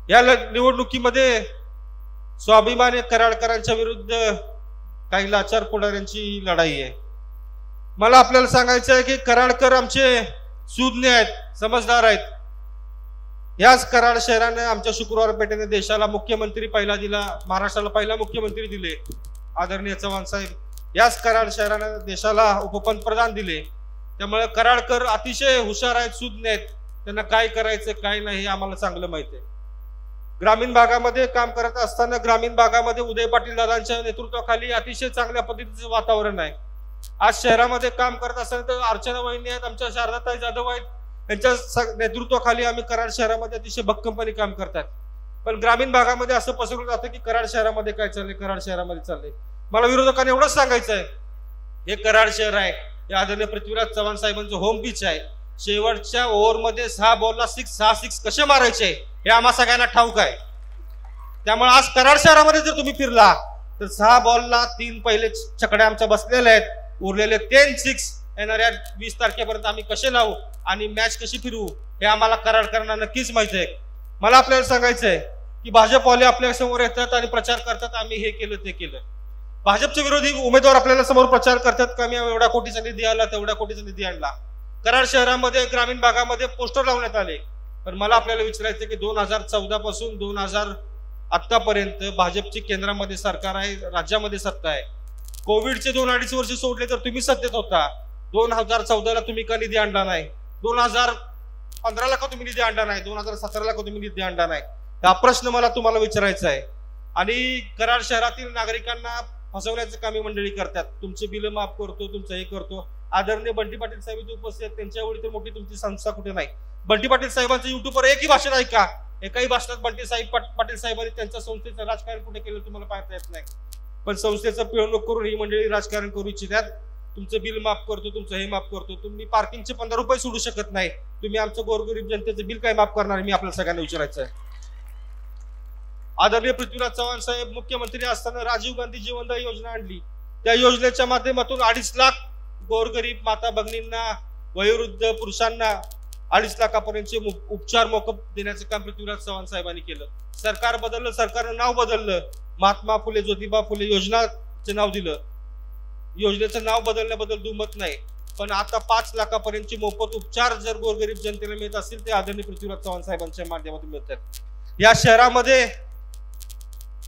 या निवडणुकीमध्ये स्वाभिमानी कराडकरांच्या विरुद्ध काही लाचार पुढाऱ्यांची लढाई आहे. मला आपल्याला सांगायचं आहे की कराडकर आमचे सुज्ञ आहेत, समजदार आहेत. याच कराड शहराने आमच्या शुक्रवार पेठेने देशाला मुख्यमंत्री पहिला दिला, महाराष्ट्राला पहिला मुख्यमंत्री दिले आदरणीय चव्हाण साहेब. याच कराड शहराने देशाला उपपंतप्रधान दिले. त्यामुळे कराडकर अतिशय हुशार आहेत, सुज्ञ आहेत. त्यांना काय करायचं काय नाही हे आम्हाला चांगलं माहिती आहे. ग्रामीण भागामध्ये काम करत असताना ग्रामीण भागामध्ये उदय पाटील दादांच्या नेतृत्वाखाली अतिशय चांगल्या पद्धतीचं वातावरण आहे. आज शहरामध्ये काम करत असताना तर अर्चना वहिनी आहेत, आमच्या शारदाताई जाधव आहेत, यांच्या नेतृत्वाखाली आम्ही कराड शहरामध्ये अतिशय भक्कमपणे काम करतात. पण ग्रामीण भागामध्ये असं पसरवलं जातं की कराड शहरामध्ये काय चाललंय, कराड शहरामध्ये चाललंय. मला विरोधकांना एवढंच सांगायचं आहे, हे कराड शहर आहे, हे आदरणीय पृथ्वीराज चव्हाण साहेबांचं होम पिच आहे. शेवटच्या ओव्हरमध्ये 6 बॉलला 6 सिक्स कसे मारायचे हे आम्हा सगळ्यांना ठाऊक आहे. त्यामुळे आज कराड शहरामध्ये जर तुम्ही फिरला तर 6 बॉलला 3 पहिले छकड्या आमच्या बसलेल्या आहेत. उरलेले 10 6 येणाऱ्या 20 तारखेपर्यंत आम्ही कसे लावू आणि मॅच कशी फिरवू हे आम्हाला कराडकरांना नक्कीच माहिती आहे. मला आपल्याला सांगायचं आहे की भाजपवाले आपल्या समोर येतात आणि प्रचार करतात, आम्ही हे केलं ते केलं. भाजपचे विरोधी उमेदवार आपल्याला समोर प्रचार करतात का आम्ही एवढ्या कोटीचा निधी आला, तेवढ्या कोटीचा निधी आणला. कराड शहरामध्ये ग्रामीण भागामध्ये पोस्टर लावण्यात आले. पण मला आपल्याला विचारायचं की 2014 पासून 2000 आतापर्यंत भाजपची केंद्रामध्ये सरकार आहे, राज्यामध्ये सत्ता आहे. कोविडचे 2-2.5 वर्ष सोडले तर तुम्ही सत्तेत होता. 2014ला तुम्ही का निधी आणला नाही, 2015ला का तुम्ही निधी आणला नाही, 2017ला का तुम्ही निधी आणला नाही, हा प्रश्न मला तुम्हाला विचारायचा आहे. आणि कराड शहरातील नागरिकांना फसवण्याचं कामी मंडळी करतात. तुमचे बिल माफ करतो, तुमचं हे करतो. आदरणीय बंटी पाटील साहेब इथे उपस्थित आहेत, त्यांच्या एवढी तर मोठी तुमची संस्था कुठे नाही. बंटी पाटील साहेबांचं युट्यूबवर एकही भाषण ऐका, एकाही भाषणात बंटी पाटील साहेबांनी त्यांच्या संस्थेचं राजकारण कुठे केलं तुम्हाला पाहता येत नाही. पण संस्थेचं पिळवणूक करून ही मंडळी राजकारण करू इच्छितात. तुमचं बिल माफ करतो, तुमचं हे माफ करतो. तुम्ही पार्किंगचे 15 रुपये सोडू शकत नाही, तुम्ही आमचं गोरगरीब जनतेचं बिल काय माफ करणार, मी आपल्याला सगळ्यांना विचारायचं आहे. आदरणीय पृथ्वीराज चव्हाण साहेब मुख्यमंत्री असताना राजीव गांधी जीवनदायी योजना आणली. त्या योजनेच्या माध्यमातून 2.5 लाख गोरगरीब माता भगिनींना, वयोवृद्ध पुरुषांना 2.5 लाखापर्यंतचे उपचार मोफत देण्याचं काम पृथ्वीराज चव्हाण साहेबांनी केलं. सरकार बदललं, सरकारनं नाव बदललं, महात्मा फुले ज्योतिबा फुले योजनाचं नाव दिलं. योजनेचं नाव बदलण्याबद्दल दुमत नाही, पण आता 5 लाखापर्यंतचे मोफत उपचार जर गोरगरीब जनतेला मिळत असतील ते आदरणीय पृथ्वीराज चव्हाण साहेबांच्या माध्यमातून मिळतात. या शहरामध्ये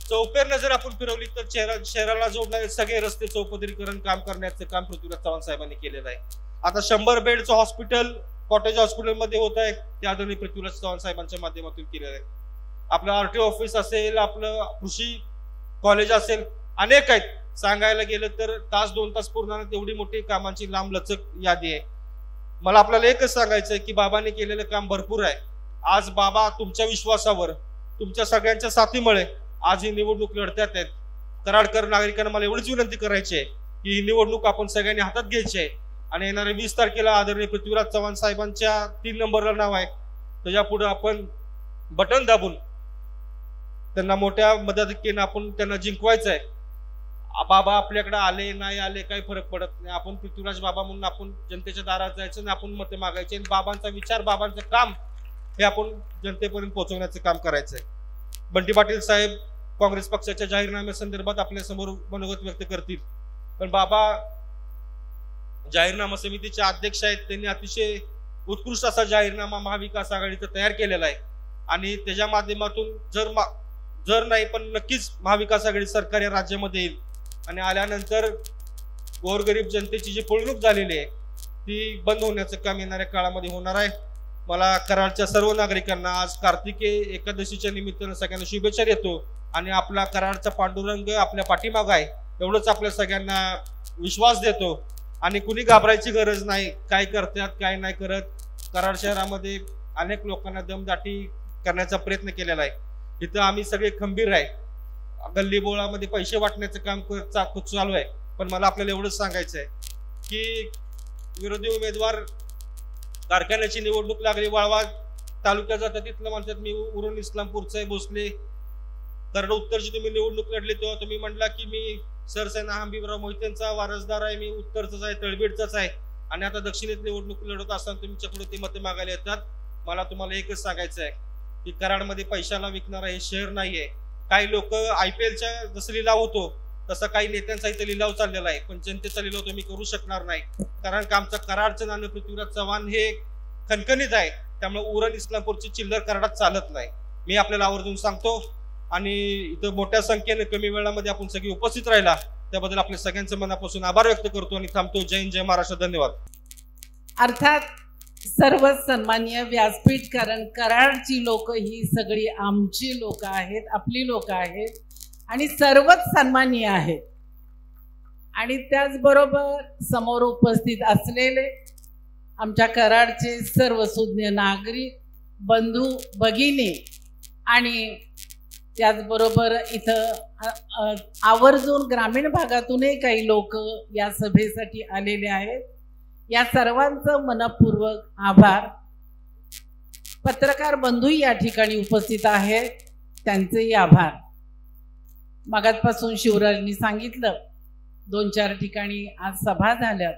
चौफेरनं जर आपण फिरवली तर शहराला जोडणारे सगळे रस्ते चौपदरीकरण काम करण्याचं काम पृथ्वीराज चव्हाण साहेबांनी केलेलं आहे. आता 100 बेडचं हॉस्पिटल कॉटेज हॉस्पिटलमध्ये होत आहे, ते आदरणीय पृथ्वीराज चव्हाण साहेबांच्या माध्यमातून केलेलं आहे. आपलं आरटीओ ऑफिस असेल, आपलं कृषी कॉलेज असेल, अनेक आहेत. सांगायला गेलं तर 1-2 तास पूर्ण तेवढी मोठी कामांची लांब लचक यादी आहे. मला आपल्याला एकच सांगायचं आहे की बाबांनी केलेलं काम भरपूर आहे. आज बाबा तुमच्या विश्वासावर, तुमच्या सगळ्यांच्या साथीमुळे आज ही निवडणूक लढतात आहेत. कराडकर नागरिकांना मला एवढीच विनंती करायची आहे की ही निवडणूक आपण सगळ्यांनी हातात घ्यायची आहे आणि येणाऱ्या 20 तारखेला आदरणीय पृथ्वीराज चव्हाण साहेबांच्या 3 नंबरला नाव आहे, त्याच्या पुढे आपण बटन दाबून त्यांना मोठ्या मदतीने आपण त्यांना जिंकवायचं आहे. बाबा आपल्याकडे आले नाही आले काही फरक पडत नाही. आपण पृथ्वीराज बाबा म्हणून आपण जनतेच्या दारात जायचं आणि आपण मते मागायचे आणि बाबांचा विचार, बाबांचं काम हे आपण जनतेपर्यंत पोहोचवण्याचं काम करायचं आहे. बंटी पाटील साहेब काँग्रेस पक्षाच्या जाहीरनाम्या संदर्भात आपल्या समोर मनोगत व्यक्त करतील, पण बाबा जाहीरनामा समितीचे अध्यक्ष आहेत. त्यांनी अतिशय उत्कृष्ट असा जाहीरनामा महाविकास आघाडीचा तयार केलेला आहे आणि त्याच्या माध्यमातून जर नाही पण नक्कीच महाविकास आघाडी सरकार या राज्यामध्ये येईल आणि आल्यानंतर गोरगरीब जनतेची जी फळवणूक झालेली आहे ती बंद होण्याचं काम येणाऱ्या काळामध्ये होणार आहे. मला कराडच्या सर्व नागरिकांना आज कार्तिकी एकादशीच्या निमित्तानं सगळ्यांना शुभेच्छा देतो आणि आपला कराडचा पांडुरंग आपल्या पाठीमाग आहे एवढंच आपल्या सगळ्यांना विश्वास देतो. आणि कुणी घाबरायची गरज नाही. काय करतात काय नाही करत. कराड शहरामध्ये अनेक लोकांना दमदाटी करण्याचा प्रयत्न केलेला आहे. इथं आम्ही सगळे खंबीर आहे. गल्लीबोळामध्ये पैसे वाटण्याचं काम चालू आहे. पण मला आपल्याला एवढंच सांगायचं आहे की विरोधी उमेदवार कारखान्याची निवडणूक लागली वाळवा तालुक्यात जातात तिथलं म्हणतात मी उरण इस्लामपूरचा आहे भोसले. कराड उत्तरची तुम्ही निवडणूक लढली तेव्हा तुम्ही म्हटला की मी सरसेना हंबीराव मोहितेंचा वारसदार आहे, मी उत्तरचाच आहे, तळबीडचाच आहे. आणि आता दक्षिणेत निवडणूक लढत असताना तुमच्याकडे ते मते मागायला येतात. मला तुम्हाला एकच सांगायचं आहे की कराडमध्ये पैशाला विकणारा हे शहर नाहीये. काही लोक IPLच्या जसं लिलाव होतो तसा काही नेत्यांचा इथे लिलाव चाललेला आहे. पण जनतेचा लिलाव तुम्ही करू शकणार नाही. कारण का आमचं कराडचं नाणं पृथ्वीराज चव्हाण हे खणखणीत आहे. त्यामुळे उरण इस्लामपूरची चिल्लर कराडात चालत नाही. मी आपल्याला आवर्जून सांगतो. आणि इथं मोठ्या संख्येने कमी वेळामध्ये आपण सगळी उपस्थित राहिला त्याबद्दल आपल्या सगळ्यांचं मनापासून आभार व्यक्त करतो आणि थांबतो. जय हिंद, जय महाराष्ट्र. धन्यवाद. अर्थात सर्व सन्माननीय व्यासपीठ, कारण कराडची लोक ही सगळी आमची लोक आहेत, आपली लोक आहेत आणि सर्वच सन्माननीय आहेत. आणि त्याचबरोबर समोर उपस्थित असलेले आमच्या कराडचे सर्व सुज्ञ नागरिक बंधू भगिनी आणि त्याचबरोबर इथं आवर्जून ग्रामीण भागातूनही काही लोक या सभेसाठी आलेले आहेत. या सर्वांचं मनपूर्वक आभार. पत्रकार बंधूही या ठिकाणी उपस्थित आहेत, त्यांचेही आभार. मागातपासून शिवराजनी सांगितलं 2-4 ठिकाणी आज सभा झाल्या.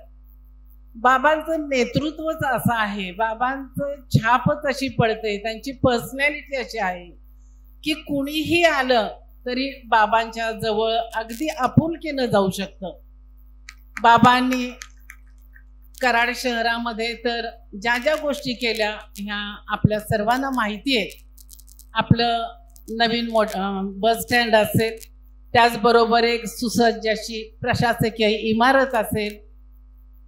बाबांचं नेतृत्वच असं आहे, बाबांचं छापच अशी पडते, त्यांची पर्सनॅलिटी अशी आहे की कुणीही आलं तरी बाबांच्या जवळ अगदी आपुलकीनं जाऊ शकतं. बाबांनी कराड शहरामध्ये तर ज्या ज्या गोष्टी केल्या ह्या आपल्या सर्वांना माहिती आहे. आपलं नवीन बस स्टँड असेल, त्याचबरोबर एक सुसज्ज अशी प्रशासकीय इमारत असेल,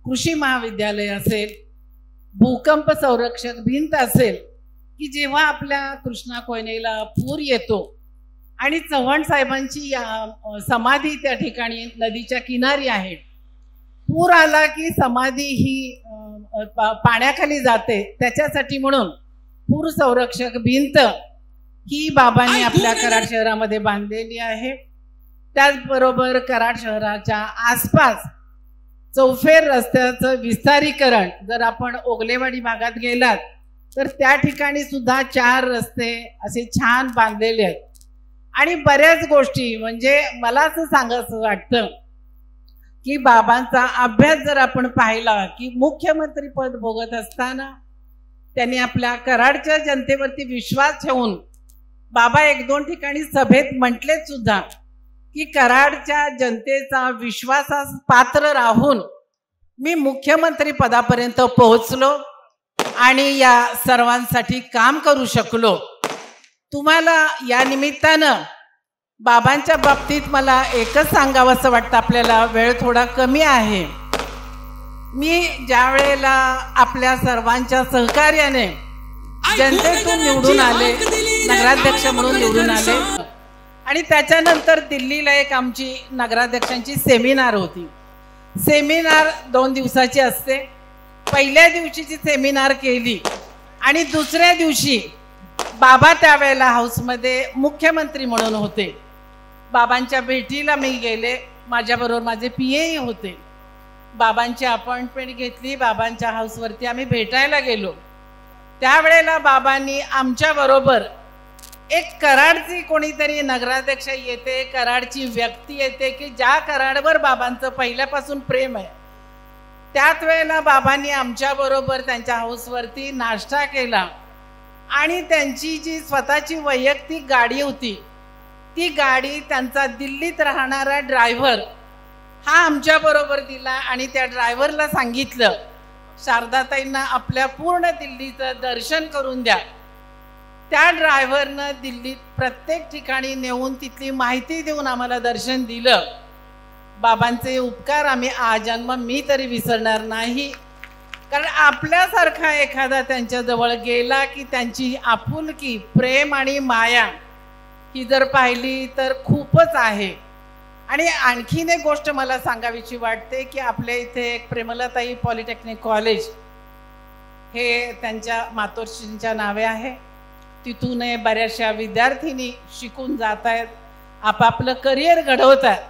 कृषी महाविद्यालय असेल, भूकंप संरक्षक भिंत असेल की जेव्हा आपल्या कृष्णा कोयनेला पूर येतो आणि चव्हाण साहेबांची समाधी त्या ठिकाणी नदीच्या किनारी आहे. पूर आला की समाधी ही पाण्याखाली जाते, त्याच्यासाठी म्हणून पूर संरक्षक भिंत ही बाबांनी आपल्या कराड शहरामध्ये बांधलेली आहे. त्याचबरोबर कराड शहराच्या आसपास चौफेर रस्त्याचं विस्तारीकरण, जर आपण ओगलेवाडी भागात गेलात तर त्या ठिकाणी सुद्धा 4 रस्ते असे छान बांधलेले आहेत. आणि बऱ्याच गोष्टी म्हणजे मला असं सांगायचं वाटतं की बाबांचा अभ्यास जर आपण पाहिला की मुख्यमंत्री पद भोगत असताना त्यांनी आपल्या कराडच्या जनतेवरती विश्वास ठेवून बाबा 1-2 ठिकाणी सभेत म्हटलेच सुद्धा की कराडच्या जनतेचा विश्वासास पात्र राहून मी मुख्यमंत्री पदापर्यंत पोहोचलो आणि या सर्वांसाठी काम करू शकलो. तुम्हाला या निमित्तानं बाबांच्या बाबतीत मला एकच सांगावं असं वाटतं, आपल्याला वेळ थोडा कमी आहे. मी ज्या वेळेला आपल्या सर्वांच्या सहकार्याने जनतेतून निवडून आले, नगराध्यक्ष म्हणून निवडून आले आणि त्याच्यानंतर दिल्लीला एक आमची नगराध्यक्षांची सेमिनार होती. सेमिनार 2 दिवसाची असते. पहिल्या दिवशीची सेमिनार केली आणि दुसऱ्या दिवशी बाबा त्यावेळेला हाऊसमध्ये मुख्यमंत्री म्हणून होते. बाबांच्या भेटीला मी गेले, माझ्याबरोबर माझे PA होते. बाबांची अपॉइंटमेंट घेतली, बाबांच्या हाऊसवरती आम्ही भेटायला गेलो. त्यावेळेला बाबांनी आमच्याबरोबर एक कराडची कोणीतरी नगराध्यक्ष येते, कराडची व्यक्ती येते की ज्या कराडवर बाबांचं पहिल्यापासून प्रेम आहे, त्याच वेळेला बाबांनी आमच्याबरोबर त्यांच्या हाऊसवरती नाश्ता केला आणि त्यांची जी स्वतःची वैयक्तिक गाडी होती ती गाडी त्यांचा दिल्लीत राहणारा ड्रायव्हर हा आमच्याबरोबर दिला आणि त्या ड्रायव्हरला सांगितलं शारदाताईंना आपल्या पूर्ण दिल्लीचं दर्शन करून द्या. त्या ड्रायव्हरनं दिल्लीत प्रत्येक ठिकाणी नेऊन तिथली माहिती देऊन आम्हाला दर्शन दिलं. बाबांचे उपकार आम्ही आजन्म मी तरी विसरणार नाही. कारण आपल्यासारखा एखादा त्यांच्या जवळ गेला की त्यांची आपुलकी, प्रेम आणि माया ही जर पाहिली तर खूपच आहे. आणि आणखीन एक गोष्ट मला सांगावीची वाटते की आपल्या इथे एक प्रेमलताई पॉलिटेक्निक कॉलेज हे त्यांच्या मातोश्रींच्या नावे आहे. तिथून बऱ्याचशा विद्यार्थिनी शिकून जात आहेत, आपापलं करिअर घडवत आहेत.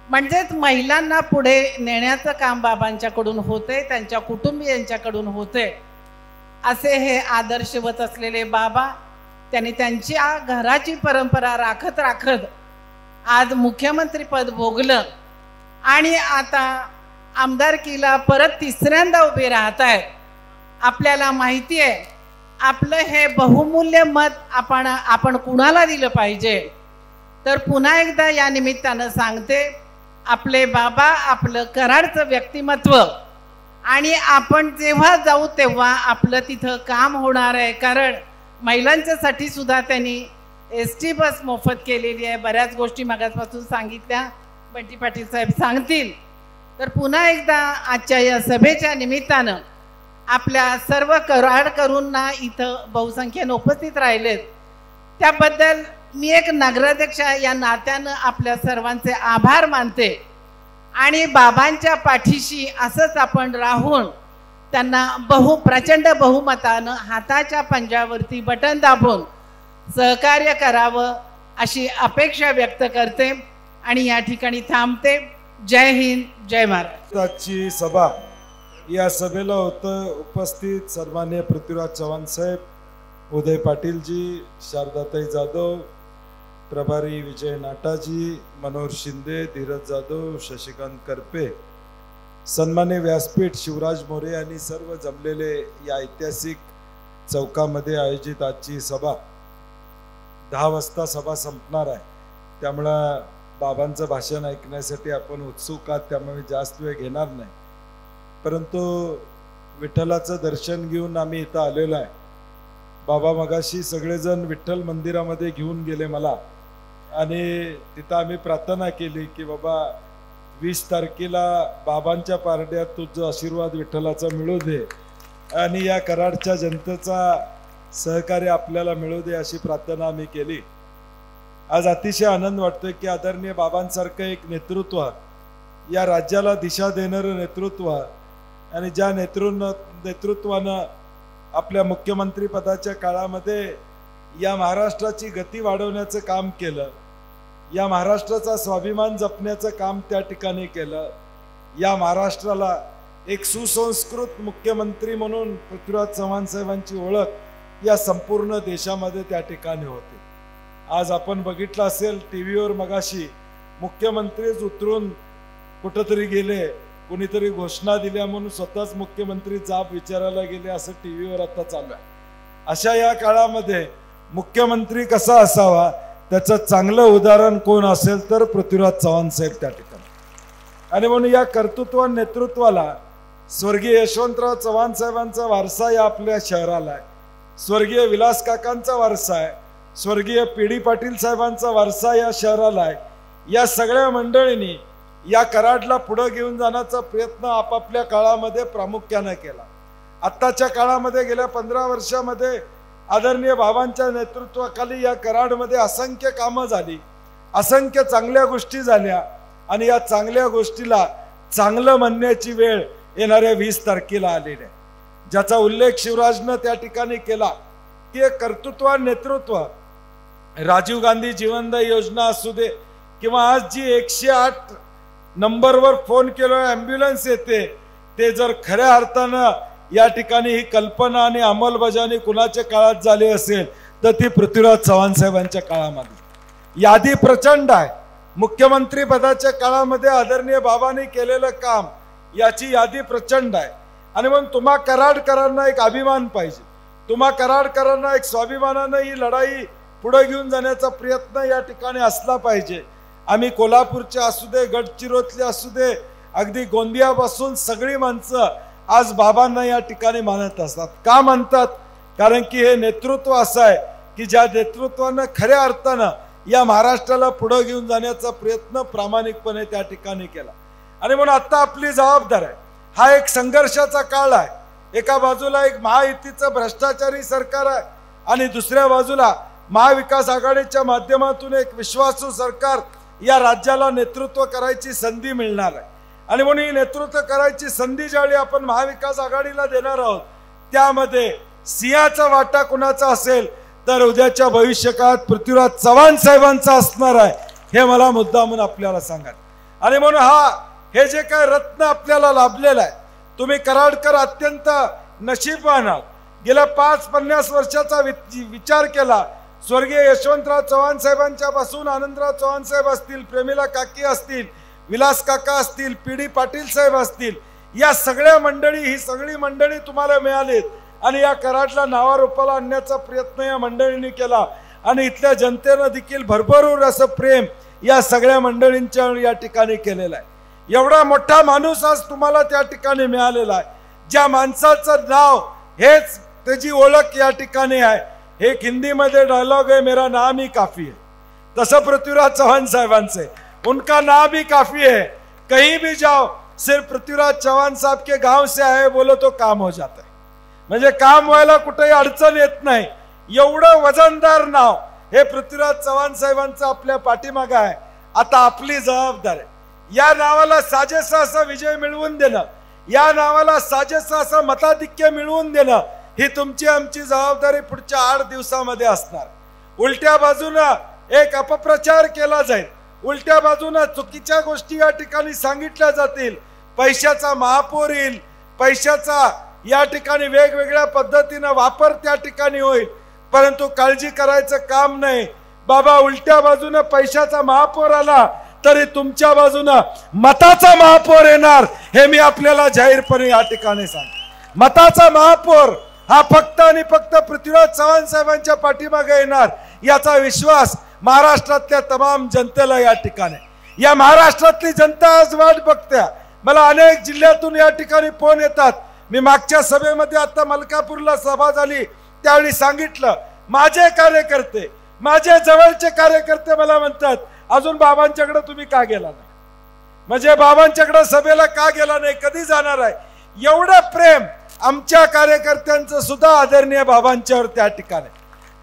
म्हणजेच महिलांना पुढे नेण्याचं काम बाबांच्याकडून होते, त्यांच्या कुटुंबियांच्याकडून होते. असे हे आदर्शवत असलेले बाबा, त्यांनी त्यांच्या घराची परंपरा राखत राखत आज मुख्यमंत्रीपद भोगलं आणि आता आमदारकीला परत तिसऱ्यांदा उभे राहत आहेत. आपल्याला माहिती आहे आपलं हे बहुमूल्य मत आपण कुणाला दिलं पाहिजे. तर पुन्हा एकदा या निमित्तानं सांगते, आपले बाबा, आपलं कराडचं व्यक्तिमत्व, आणि आपण जेव्हा जाऊ तेव्हा आपलं तिथं काम होणार आहे. कारण महिलांच्यासाठी सुद्धा त्यांनी ST बस मोफत केलेली आहे. बऱ्याच गोष्टी मागासपासून सांगितल्या, बंटी पाटील साहेब सांगतील. तर पुन्हा एकदा आजच्या या सभेच्या निमित्तानं आपल्या सर्व कराडकरूंना इथं बहुसंख्येने उपस्थित राहिलेत त्याबद्दल मी एक नगराध्यक्ष या नात्यानं आपल्या सर्वांचे आभार मानते. आणि बाबांच्या पाठीशी असंच आपण राहून त्यांना प्रचंड बहुमतानं हाताच्या पंजावरती बटन दाबून सहकार्य करावं अशी अपेक्षा व्यक्त करते आणि या ठिकाणी थांबते. जय हिंद, जय महाराष्ट्र. आजची सभा, या सभेला उपस्थित सन्माननीय पृथ्वीराज चव्हाण साहेब, उदय पाटीलजी, शारदाताई जाधव, प्रभारी विजय नाटाजी, मनोहर शिंदे, धीरज जाधव, शशिकांत करपे, सन्माननीय व्यासपीठ शिवराज मोरे आणि सर्व जमलेले या ऐतिहासिक चौकामध्ये आयोजित आजची सभा. 10 वाजता सभा संपणार आहे, त्यामुळं बाबांचं भाषण ऐकण्यासाठी आपण उत्सुक आहात, त्यामुळे जास्त वेळ घेणार नाही. परंतु विठ्ठलाचं दर्शन घेऊन आम्ही इथं आलेलो आहे. बाबा मगाशी सगळेजण विठ्ठल मंदिरामध्ये घेऊन गेले मला, आणि तिथं आम्ही प्रार्थना केली की बाबा 20 तारखेला बाबांच्या पारड्यात तुझं आशीर्वाद विठ्ठलाचा मिळू दे आणि या कराडच्या जनतेचा सहकार्य आपल्याला मिळू दे, अशी प्रार्थना आम्ही केली. आज अतिशय आनंद वाटतोय की आदरणीय बाबांसारखं एक नेतृत्व, या राज्याला दिशा देणारं नेतृत्व, आणि ज्या नेतृत्वानं आपल्या मुख्यमंत्री पदाच्या काळामध्ये या महाराष्ट्राची गती वाढवण्याचं काम केलं, या महाराष्ट्राचा स्वाभिमान जपण्याचं काम त्या ठिकाणी केलं. या महाराष्ट्राला एक सुसंस्कृत मुख्यमंत्री म्हणून पृथ्वीराज चव्हाण साहेबांची ओळख या संपूर्ण देशामध्ये त्या ठिकाणी होते. आज आपण बघितलं असेल टीव्हीवर मगाशी मुख्यमंत्रीच उतरून कुठंतरी गेले, कुणीतरी घोषणा दिल्या म्हणून स्वतःच मुख्यमंत्री जाब विचारायला गेले, असं टीव्हीवर आता चालू आहे. अशा या काळामध्ये मुख्यमंत्री कसा असावा त्याचं चांगलं उदाहरण कोण असेल तर पृथ्वीराज चव्हाण साहेब त्या ठिकाणी. आणि म्हणून या कर्तृत्व नेतृत्वाला स्वर्गीय यशवंतराव चव्हाण साहेबांचा वारसा या आपल्या शहराला आहे, स्वर्गीय विलास काकांचा वारसा आहे, स्वर्गीय PD पाटील साहेबांचा वारसा या शहराला आहे. या सगळ्या मंडळींनी या कराडला पुढे घेऊन जाण्याचा प्रयत्न आपापल्या काळामध्ये प्रामुख्याने केला. आत्ताच्या काळामध्ये गेल्या 15 वर्षामध्ये आदरणीय बाबांच्या नेतृत्वाखाली या कराडमध्ये असंख्य कामं झाली, असंख्य चांगल्या गोष्टी झाल्या, आणि या चांगल्या गोष्टीला चांगलं म्हणण्याची वेळ येणाऱ्या 20 तारखेला आलेली आहे, ज्याचा उल्लेख शिवराजनं त्या ठिकानी केला की एक कर्तृत्व नेतृत्व. राजीव गांधी जीवनदायी योजना असू दे किंवा आज जी 108 नंबरवर फोन केल्यावर ॲम्ब्युलन्स येते, ते जर खऱ्या अर्थानं या ठिकाणी ही कल्पना आणि अंमलबजावणी कुणाच्या काळात झाली असेल तर ती पृथ्वीराज चव्हाण साहेबांच्या काळामध्ये. यादी प्रचंड आहे. मुख्यमंत्री पदाच्या काळामध्ये आदरणीय बाबांनी केलेलं काम याची यादी प्रचंड आहे. आणि म्हणून तुम्हा कराडकरांना एक अभिमान पाहिजे, तुम्हा कराडकरांना एक स्वाभिमानानं ही लढाई पुढे घेऊन जाण्याचा प्रयत्न या ठिकाणी असला पाहिजे. आम्ही कोल्हापूरचे असू दे, गडचिरोलीतले असू दे, अगदी गोंदियापासून सगळी माणसं आज बाबांना या ठिकाणी मानत असतात. का म्हणतात? कारण की हे नेतृत्व असं आहे की ज्या नेतृत्वानं खऱ्या अर्थानं या महाराष्ट्राला पुढे घेऊन जाण्याचा प्रयत्न प्रामाणिकपणे त्या ठिकाणी केला. आणि म्हणून आता आपली जबाबदारी आहे, हा एक संघर्षाचा काळ आहे. एका बाजूला एक महायुतीचं भ्रष्टाचारी सरकार आहे आणि दुसऱ्या बाजूला महाविकास आघाडीच्या माध्यमातून एक विश्वासू सरकार या राज्याला नेतृत्व करायची संधी मिळणार आहे. आणि म्हणून ही नेतृत्व करायची संधी ज्यावेळी आपण महाविकास आघाडीला देणार आहोत त्यामध्ये सिंहाचा वाटा कुणाचा असेल तर उद्याच्या भविष्यकाळात पृथ्वीराज चव्हाण साहेबांचा असणार आहे, हे मला मुद्दामून आपल्याला सांगा. आणि म्हणून हे जे काय रत्न आपल्याला लाभलेलं आहे, तुम्ही कराडकर अत्यंत नशीबवान आहात. गेल्या 5-50 वर्षाचा विचार केला, स्वर्गीय यशवंतराव चव्हाण साहेबांच्या पासून आनंदराव चव्हाण साहेब असतील, प्रेमिला काकी असतील, विलास काका असतील, PD पाटील साहेब असतील, या सगळ्या मंडळी, ही सगळी मंडळी तुम्हाला मिळालीत आणि या कराडला नावारूपाला आणण्याचा प्रयत्न या मंडळींनी केला आणि इथल्या जनतेनं देखील भरभरून असं प्रेम या सगळ्या मंडळींच्या या ठिकाणी केलेलं आहे. एवढा मोठा माणूस आज तुम्हाला त्या ठिकाणी मिळालेला आहे, ज्या माणसाचं नाव हेच त्याची ओळख या ठिकाणी आहे. एक हिंदीमध्ये डायलॉग है, मेरा नाम ही काफी है. तसं पृथ्वीराज चव्हाण साहेबांचे, उनका नाम ही काफी है, कहीं भी जाओ सिर्फ पृथ्वीराज चव्हाण साहब के गांव से आए बोलो तो काम हो जाता है. म्हणजे काम व्हायला कुठेही अडचण येत नाही. एवढं वजनदार नाव हे पृथ्वीराज चव्हाण साहेबांचं आपल्या पाठीमागे आहे. आता आपली जबाबदारी आहे या नावाला साजेसा असा विजय मिळवून देणं, या नावाला साजेसा असं मताधिक्य मिळवून देणं, ही तुमची आमची जबाबदारी पुढच्या 8 दिवसामध्ये असणार. उलट्या बाजूनं एक अपप्रचार केला जाईल, उलट्या बाजूनं चुकीच्या गोष्टी या ठिकाणी सांगितल्या जातील, पैशाचा महापूर येईल, पैशाचा या ठिकाणी वेगवेगळ्या पद्धतीनं वापर त्या ठिकाणी होईल, परंतु काळजी करायचं काम नाही बाबा. उलट्या बाजूनं पैशाचा महापूर आला तरी तुमच्या बाजूनं मताचा महापूर येणार, हे मी आपल्याला जाहीरपणे या ठिकाणी सांगतो. मताचा महापूर हा फक्त आणि फक्त पृथ्वीराज चव्हाण साहेबांच्या पाठीमागे येणार, याचा विश्वास महाराष्ट्रातल्या तमाम जनतेला या ठिकाणी, या महाराष्ट्रातली जनता आज वाट बघते. मला अनेक जिल्ह्यातून या ठिकाणी फोन येतात. मी मागच्या सभेमध्ये आता मलकापूरला सभा झाली त्यावेळी सांगितलं, माझे कार्यकर्ते, माझे जवळचे कार्यकर्ते मला म्हणतात, अजून बाबांच्याकडे तुम्ही का गेला नाही, म्हणजे बाबांच्याकडे सभेला का गेला नाही, कधी जाणार आहे. एवढं प्रेम आमच्या कार्यकर्त्यांचं सुद्धा आदरणीय बाबांच्यावर त्या ठिकाणी.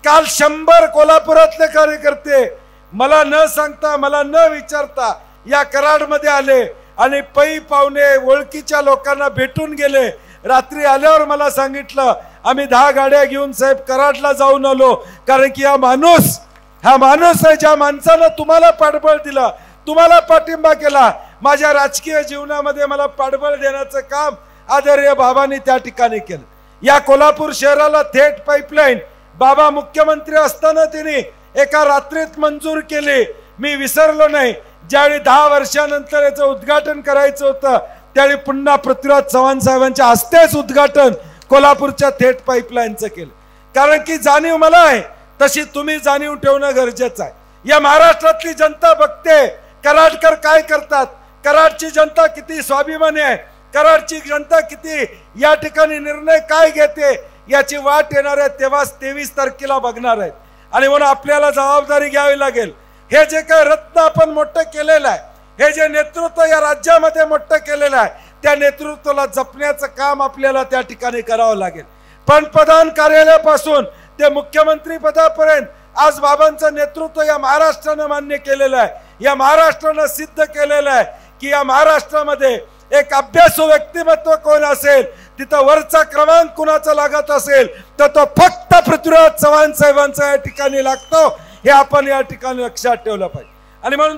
काल 100 कोल्हापुरातले कार्यकर्ते मला न सांगता, मला न विचारता या कराडमध्ये आले आणि पै पाहुणे ओळखीच्या लोकांना भेटून गेले. रात्री आल्यावर मला सांगितलं, आम्ही 10 गाड्या घेऊन साहेब कराडला जाऊन आलो, कारण की हा माणूस आहे, ज्या माणसानं तुम्हाला पाठबळ दिलं, तुम्हाला पाठिंबा केला, माझ्या राजकीय जीवनामध्ये मला पाठबळ देण्याचं काम आदरणीय बाबांनी त्या ठिकाणी केलं. या कोल्हापूर शहराला थेट पाईपलाईन बाबा मुख्यमंत्री असताना त्यांनी एका रात्रीत मंजूर केली. मी विसरलो नाही. ज्यावेळी 10 वर्षानंतर याचं उद्घाटन करायचं होतं त्यावेळी पुन्हा पृथ्वीराज चव्हाण साहेबांच्या हस्तेच उद्घाटन कोल्हापूरच्या थेट पाईपलाईनचं केलं. कारण की जाणीव मला आहे, तशी तुम्ही जाणीव ठेवणं गरजेचं आहे. या महाराष्ट्रातली जनता बघते कराडकर काय करतात, कराडची जनता किती स्वाभिमानी आहे, कराडची जनता किती या ठिकाणी निर्णय काय घेते, याची वाट येणार आहे तेव्हा 23 तारखेला बघणार आहेत. आणि म्हणून आपल्याला जबाबदारी घ्यावी लागेल. हे जे काय रत्न आपण मोठं केलेलं आहे, हे जे नेतृत्व या राज्यामध्ये मोठं केलेलं आहे, त्या नेतृत्वाला जपण्याचं काम आपल्याला त्या ठिकाणी करावं लागेल. पंतप्रधान कार्यालयापासून ते मुख्यमंत्री पदापर्यंत आज बाबांचं नेतृत्व या महाराष्ट्रानं मान्य केलेलं आहे. या महाराष्ट्रानं सिद्ध केलेलं आहे की या महाराष्ट्रामध्ये एक अभ्यासू व्यक्तिमत्व कोण असेल, तिथं वरचा क्रमांक कुणाचा लागत असेल तर तो फक्त पृथ्वीराज चव्हाण साहेबांचा या ठिकाणी लागतो, हे आपण या ठिकाणी लक्षात ठेवलं पाहिजे. आणि म्हणून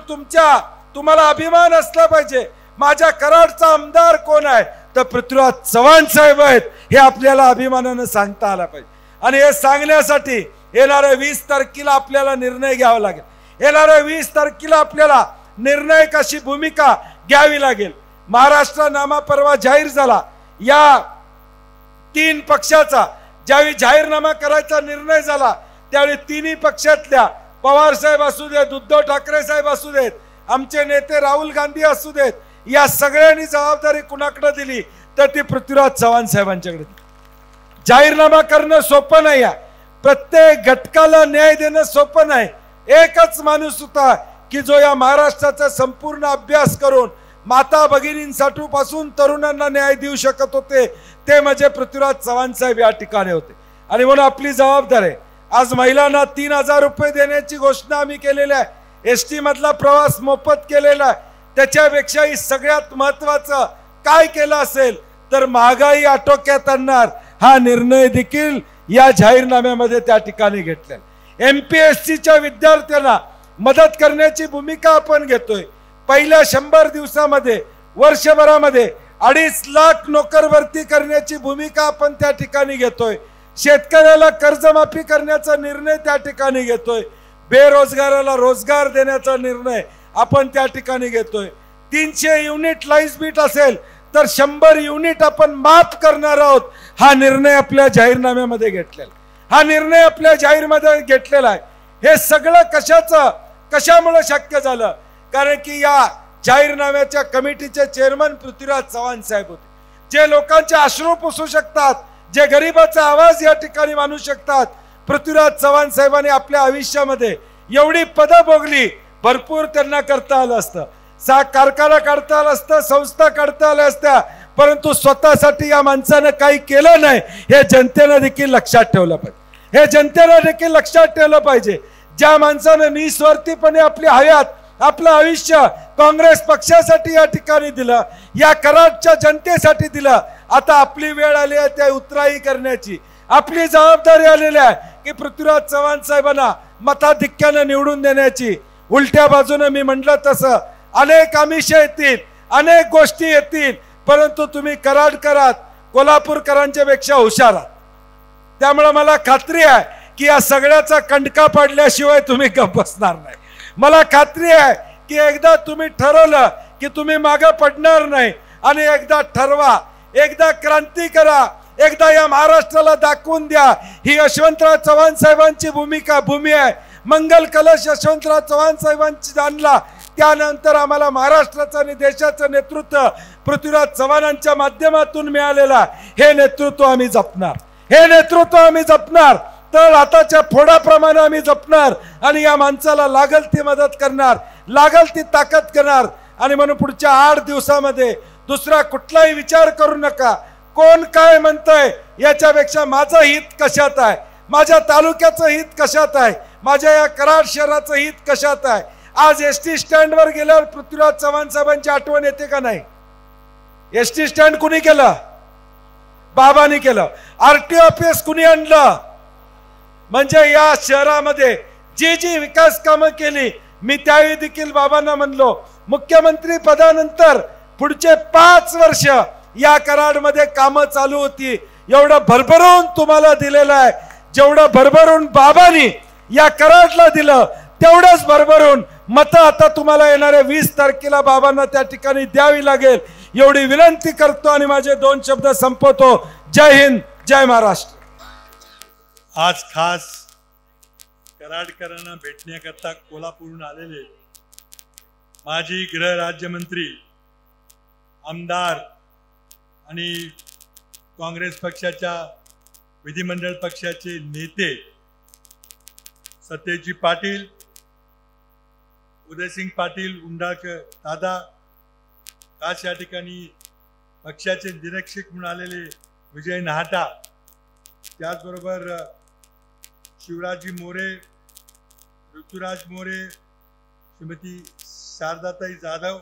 तुम्हाला अभिमान असला पाहिजे, माझ्या कराडचा आमदार कोण आहे तर पृथ्वीराज चव्हाण साहेब आहेत, हे आपल्याला अभिमानानं सांगता आला पाहिजे. आणि हे सांगण्यासाठी येणाऱ्या 20 तारखेला आपल्याला निर्णय घ्यावा लागेल. येणाऱ्या 20 तारखेला आपल्याला निर्णायक अशी भूमिका घ्यावी लागेल. महाराष्ट्रनामा परवा जाहीर झाला. या 3 पक्षाचा ज्यावेळी जाहीरनामा करायचा निर्णय झाला त्यावेळी तिन्ही पक्षातल्या पवार साहेब असू देत, उद्धव ठाकरे साहेब असू देत, आमचे नेते राहुल गांधी असू देत, या सगळ्यांनी जबाबदारी कुणाकडे दिली तर ती पृथ्वीराज चव्हाण साहेबांच्याकडे. जाहीरनामा करणं सोपं नाही आहे, प्रत्येक घटकाला न्याय देणं सोपं नाही. एकच माणूस होता की जो या महाराष्ट्राचा संपूर्ण अभ्यास करून माता भगिनींसाठी पासून तरुणांना न्याय देऊ शकत होते ते म्हणजे पृथ्वीराज चव्हाण साहेब या ठिकाणी होते. आणि म्हणून आपली जबाबदारी आहे. आज महिलांना 3,000 रुपये देण्याची घोषणा आम्ही केलेली आहे. एसटी मधला प्रवास मोफत केलेला आहे. त्याच्यापेक्षाही सगळ्यात महत्वाचं काय केलं असेल तर महागाई आटोक्यात आणणार हा निर्णय देखील या जाहीरनाम्यामध्ये त्या ठिकाणी घेतलेला. MPSCच्या विद्यार्थ्यांना मदत करण्याची भूमिका आपण घेतोय. पहिल्या 100 दिवसामध्ये वर्षभरामध्ये 2.5 लाख नोकर भरती करण्याची भूमिका आपण त्या ठिकाणी घेतोय. शेतकऱ्याला कर्जमाफी करण्याचा निर्णय त्या ठिकाणी घेतोय. बेरोजगाराला रोजगार देण्याचा निर्णय आपण त्या ठिकाणी घेतोय. 300 युनिट लाईट बीट असेल तर 100 युनिट आपण माफ करणार आहोत हा निर्णय आपल्या जाहीरनाम्यामध्ये घेतलेला. हा निर्णय आपल्या जाहीरमध्ये घेतलेला आहे. हे सगळं कशामुळे शक्य झालं? कारण की या जाहीरनाम्याच्या कमिटीचे चेअरमन पृथ्वीराज चव्हाण साहेब होते, जे लोकांचे अश्रू पुसू शकतात, जे गरिबाचा आवाज या ठिकाणी मानू शकतात. पृथ्वीराज चव्हाण साहेबांनी आपल्या आयुष्यामध्ये एवढी पदं भोगली, भरपूर त्यांना करता आलं असतं. कारखाना काढता आलं असतं, संस्था काढता आल्या असत्या, परंतु स्वतःसाठी या माणसानं काही केलं नाही. हे जनतेनं देखील लक्षात ठेवलं पाहिजे. हे जनतेनं देखील लक्षात ठेवलं पाहिजे. ज्या माणसानं निस्वार्थीपणे आपली हयात, आपलं आयुष्य काँग्रेस पक्षासाठी या ठिकाणी दिलं, या कराडच्या जनतेसाठी दिलं, आता आपली वेळ आली आहे त्या उतराई करण्याची. आपली जबाबदारी आलेली आहे की पृथ्वीराज चव्हाण साहेबांना मताधिक्यानं निवडून देण्याची. उलट्या बाजूने मी म्हटलं तसं अनेक आमिष येतील, अनेक गोष्टी येतील, परंतु तुम्ही कराडकरात कोल्हापूरकरांच्या पेक्षा हुशार आहात. त्यामुळे मला खात्री आहे की या सगळ्याचा कंडका पडल्याशिवाय तुम्ही गप्प बसणार नाही. मला खात्री आहे की एकदा तुम्ही ठरवलं की तुम्ही मागे पडणार नाही. आणि एकदा ठरवा, एकदा क्रांती करा, एकदा या महाराष्ट्राला दाखवून द्या ही यशवंतराव चव्हाण साहेबांची भूमी आहे. मंगल कलश यशवंतराव चव्हाण साहेबांची जाणला, त्यानंतर आम्हाला महाराष्ट्राचं आणि देशाचं नेतृत्व पृथ्वीराज चव्हाणांच्या माध्यमातून मिळालेला. हे नेतृत्व आम्ही जपणार, हे नेतृत्व आम्ही जपणार. तर आताच्या फोडाप्रमाणे आम्ही जपणार आणि या माणसाला लागल ती मदत करणार, लागल ती ताकद करणार. आणि म्हणून पुढच्या 8 दिवसामध्ये दुसरा कुठलाही विचार करू नका. कोण काय म्हणतंय याच्यापेक्षा माझं हित कशात आहे, माझ्या तालुक्याचं हित कशात आहे, माझ्या या कराड शहराचं हित कशात आहे. आज एसटी स्टँडवर गेल्यावर पृथ्वीराज चव्हाण साहेबांची आठवण येते का नाही? एसटी स्टँड कुणी केलं? बाबांनी केलं. RTO ऑफिस कुणी आणलं? म्हणजे या शहरामध्ये जी विकास कामं केली, मी त्यावेळी देखील बाबांना म्हणलो मुख्यमंत्री पदानंतर पुढचे 5 वर्ष या कराडमध्ये कामं चालू होती. एवढं भरभरून तुम्हाला दिलेलं आहे. जेवढं भरभरून बाबांनी या कराडला दिलं तेवढंच भरभरून मतं आता तुम्हाला येणाऱ्या 20 तारखेला बाबांना त्या ठिकाणी द्यावी लागेल एवढी विनंती करतो आणि माझे 2 शब्द संपवतो. जय हिंद, जय महाराष्ट्र. आज खास कराडकरांना भेटण्याकरता कोल्हापूरहून आलेले माजी गृह राज्यमंत्री, आमदार आणि काँग्रेस पक्षाच्या विधिमंडळ पक्षाचे नेते सत्यजी पाटील, उदयसिंग पाटील, उंडाळकर दादा, खास या ठिकाणी पक्षाचे निरीक्षक म्हणून आलेले विजय नाहटा, त्याचबरोबर शिवराजी मोरे, ऋतुराज मोरे, श्रीमती शारदाताई जाधव,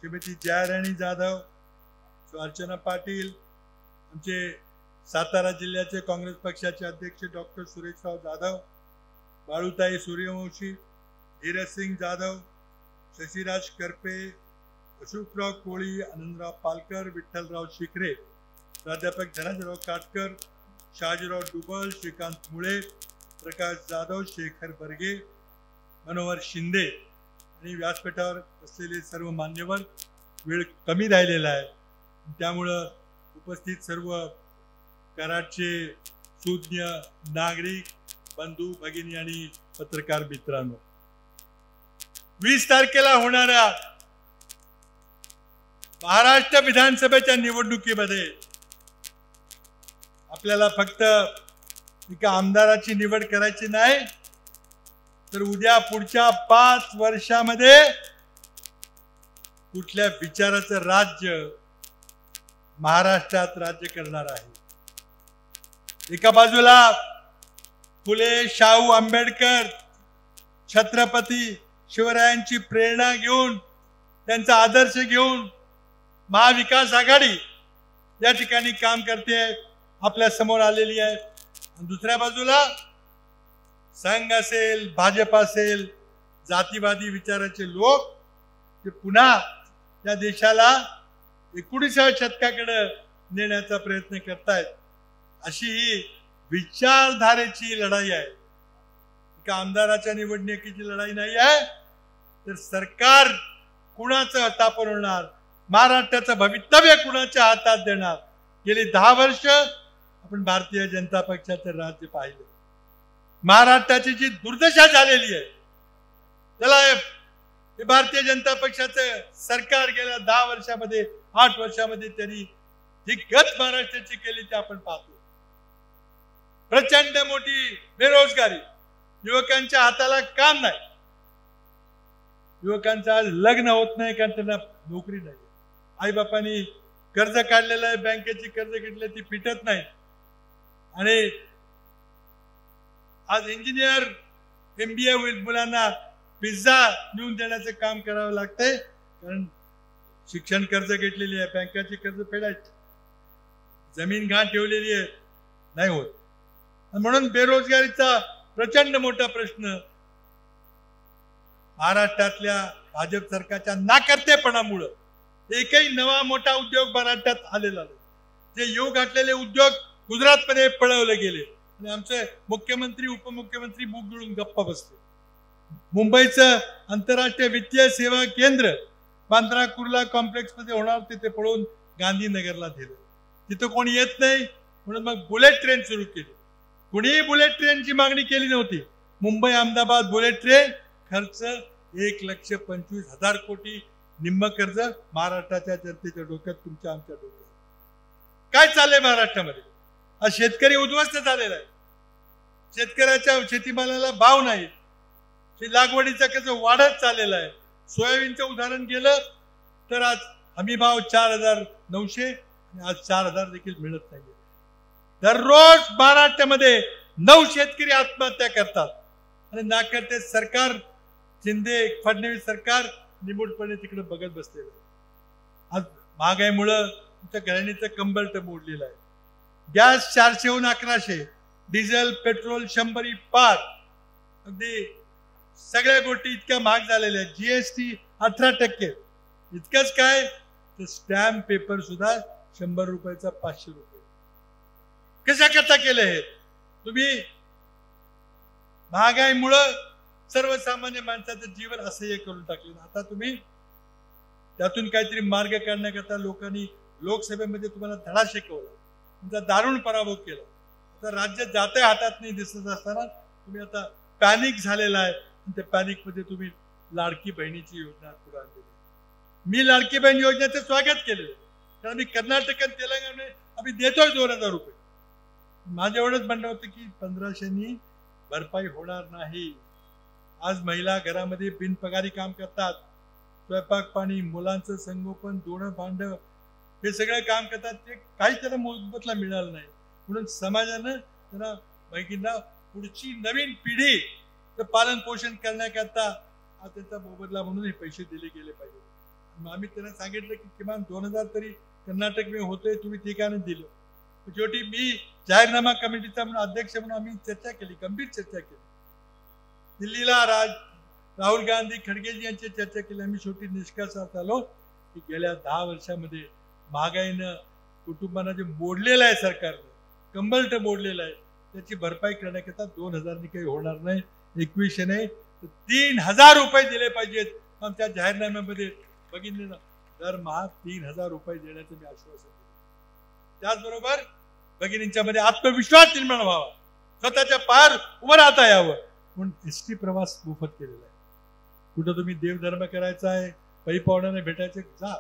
श्रीमती जयाराणी जाधव, अर्चना पाटील, आमचे सातारा जिल्ह्याचे काँग्रेस पक्षाचे अध्यक्ष डॉक्टर सुरेशराव जाधव, बाळूताई सूर्यवंशी, धीरजसिंग जाधव, शशिराज करपे, अशोकराव कोळी, आनंदराव पालकर, विठ्ठलराव शिखरे, प्राध्यापक धनंजयराव काटकर, शहाजीराव डुबल, श्रीकांत मुळे, प्रकाश जाधव, शेखर बर्गे, मनोहर शिंदे आणि व्यासपीठावर असलेले सर्व मान्यवर. वेळ कमी राहिलेला आहे, त्यामुळं उपस्थित सर्व कराडचे सुज्ञ नागरिक बंधू भगिनी आणि पत्रकार मित्रांनो, 20 तारखेला होणाऱ्या महाराष्ट्र विधानसभेच्या निवडणुकीमध्ये आपल्याला फक्त एका आमदाराची निवड करायची नाही, तर उद्या पुढच्या 5 वर्षामध्ये कुठल्या विचाराचं राज्य महाराष्ट्रात राज्य करणार आहे। एका बाजूला फुले शाहू आंबेडकर छत्रपती शिवरायांची प्रेरणा घेऊन त्यांचा आदर्श घेऊन महाविकास आघाडी या ठिकाणी काम करते आपल्या समोर आलेली आहे। दुसऱ्या बाजूला संघ असेल भाजप असेल जातीवादी विचाराचे लोक ते पुन्हा या देशाला 19व्या शतकाकडे नेण्याचा प्रयत्न करतायत। अशी ही विचारधारेची लढाई आहे। एका आमदाराच्या निवडणुकीची लढाई नाही आहे, तर सरकार कुणाचं स्थापन होणार, महाराष्ट्राचं भवितव्य कुणाच्या हातात देणार। गेली 10 वर्ष आपण भारतीय जनता पक्षाचं राज्य पाहिलं। महाराष्ट्राची जी दुर्दशा झालेली आहे त्याला हे भारतीय जनता पक्षाचं सरकार गेल्या 10 वर्षामध्ये 8 वर्षामध्ये त्यांनी जी गत महाराष्ट्राची केली ते आपण पाहतो। प्रचंड मोठी बेरोजगारी, युवकांच्या हाताला काम नाही, युवकांचा लग्न होत नाही कारण त्यांना नोकरी नाही, आई बापांनी कर्ज काढलेलं आहे, बँकेची कर्ज घेतली ती फिटत नाही, आणि आज इंजिनियर MBA होईल मुलांना पिझ्झा नेऊन देण्याचं काम करावं लागतंय कारण शिक्षण कर्ज घेतलेली आहे, बँकेची कर्ज फेडायची, जमीन गहाण ठेवलेली आहे, नाही होत। म्हणून बेरोजगारीचा प्रचंड मोठा प्रश्न महाराष्ट्रातल्या भाजप सरकारच्या नाकर्तेपणामुळे एकही नवा मोठा उद्योग महाराष्ट्रात आलेला नाही। जे येऊ घातलेले उद्योग गुजरातमध्ये पळवले गेले आणि आमचे मुख्यमंत्री उपमुख्यमंत्री मुख गिळून गप्पा बसले। मुंबईचं आंतरराष्ट्रीय वित्तीय सेवा केंद्र बांद्रा कुर्ला कॉम्प्लेक्स मध्ये होणार तिथे पळून गांधीनगरला दिलं, तिथं कोणी येत नाही म्हणून मग बुलेट ट्रेन सुरू केली। कुणीही बुलेट ट्रेनची मागणी केली नव्हती। मुंबई अहमदाबाद बुलेट ट्रेन खर्च 1,25,000 कोटी, निम्म कर्ज महाराष्ट्राच्या जनतेच्या डोक्यात, तुमच्या आमच्या डोक्यात। काय चाललंय महाराष्ट्रामध्ये? आज शेतकरी उद्ध्वस्त झालेला आहे, शेतकऱ्याच्या शेतीमालाला भाव नाही, लागवडीचा खर्च वाढत चाललेला आहे। सोयाबीनचं उदाहरण गेलं तर आज हमी भाव 4,900 आणि आज 4,000 देखील मिळत नाही। दररोज महाराष्ट्रामध्ये 9 शेतकरी आत्महत्या करतात आणि नाकर्ते सरकार, शिंदे फडणवीस सरकार निमूटपणे तिकडे बघत बसलेलं आहे। आज महागाईमुळं तुमच्या घराणीचं कंबरट मोडलेलं आहे। गॅस 400हून 1100, डिझेल पेट्रोल 100 पार, अगदी सगळ्या गोष्टी इतक्या महाग झालेल्या आहेत। GST 18%, इतकंच काय तर स्टॅम्प पेपर सुद्धा 100 रुपयाचा 500 रुपये। कशा करता केलं हे तुम्ही? महागाईमुळं सर्वसामान्य माणसाचं जीवन असह्य करून टाकलं। आता तुम्ही त्यातून काहीतरी मार्ग काढण्याकरता लोकांनी लोकसभेमध्ये तुम्हाला धडा शिकवला, तुमचा दारुण पराभव केला। आता राज्य जाते हातात नाही दिसत असताना तुम्ही आता पॅनिक झालेला आहे आणि त्या पॅनिक मध्ये तुम्ही लाडकी बहिणीची योजना पुढे आणली। मी लाडकी बहीण योजनेचं स्वागत केलेलं कारण मी कर्नाटक आणि तेलंगणामध्ये आम्ही देतोय 2,000 रुपये। माझं एवढंच म्हणणं होतं की 1500नी भरपाई होणार नाही। आज महिला घरामध्ये बिनपगारी काम करतात, स्वयंपाक पाणी, मुलांचं संगोपन, धुणं भांडं हे सगळं काम करतात, ते काही त्याला मोबदला मिळाला नाही। म्हणून समाजानं त्यांना बहिणींना पुढची नवीन पिढी पालन पोषण करण्याकरता त्याचा मोबदला म्हणून हे पैसे दिले गेले पाहिजे। आम्ही त्यांना सांगितलं की किमान 2,000 तरी कर्नाटक में होतोय, तुम्ही ठिकाणी दिलं। शेवटी मी जाहीरनामा कमिटीचा म्हणून अध्यक्ष म्हणून आम्ही चर्चा केली, गंभीर चर्चा केली। दिल्लीला राहुल गांधी खडगेजी यांची चर्चा केली। आम्ही शेवटी निष्कर्षात आलो की गेल्या 10 वर्षामध्ये महागाईनं कुटुंबांना जे मोडलेलं आहे, सरकारनं कंबरट मोडलेलं आहे, त्याची भरपाई करण्याकरता 2,000नी काही होणार नाही, 2100 नाही तर 3,000 रुपये दिले पाहिजेत। आमच्या जाहीरनाम्यामध्ये बघितले ना, दरमहा 3,000 रुपये देण्याचं मी आश्वासन दिलं। त्याचबरोबर भगिनींच्या मध्ये आत्मविश्वास निर्माण व्हावा, स्वतःच्या पायावर उभं राहता यावं म्हणून ST प्रवास मोफत केलेला आहे। कुठं तुम्ही देवधर्म करायचा आहे, पै पाहुण्याने भेटायचं जा,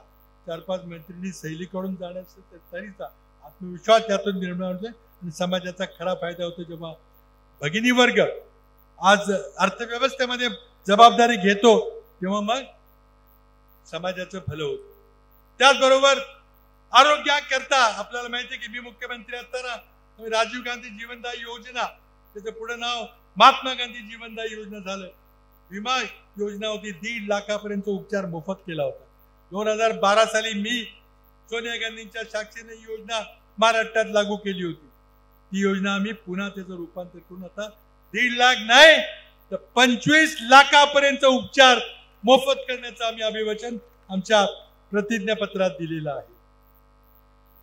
4-5 मैत्रिणी सहलीकडून जाण्याचं तरी जा। आत्मविश्वास त्यातून निर्माण होतो आणि समाजाचा खरा फायदा होतो जेव्हा भगिनी वर्ग आज अर्थव्यवस्थेमध्ये जबाबदारी घेतो, तेव्हा मग समाजाचं भलं होतं. त्याचबरोबर आरोग्याकरता आपल्याला माहिती आहे की मी मुख्यमंत्री असताना राजीव गांधी जीवनदायी योजना, त्याचं पुढे नाव महात्मा गांधी जीवनदायी योजना झालं. विमा योजना होती, 1.5 लाखापर्यंत उपचार मोफत केला होता. 2012 साली मी सोनिया गांधींच्या साक्षीने ही योजना महाराष्ट्रात लागू केली होती. ती योजना आम्ही पुन्हा त्याचं रूपांतर करून आता 1.5 लाख नाही तर 25 लाखापर्यंत उपचार मोफत करण्याचं आम्ही अभिवचन आमच्या प्रतिज्ञापत्रात दिलेलं आहे.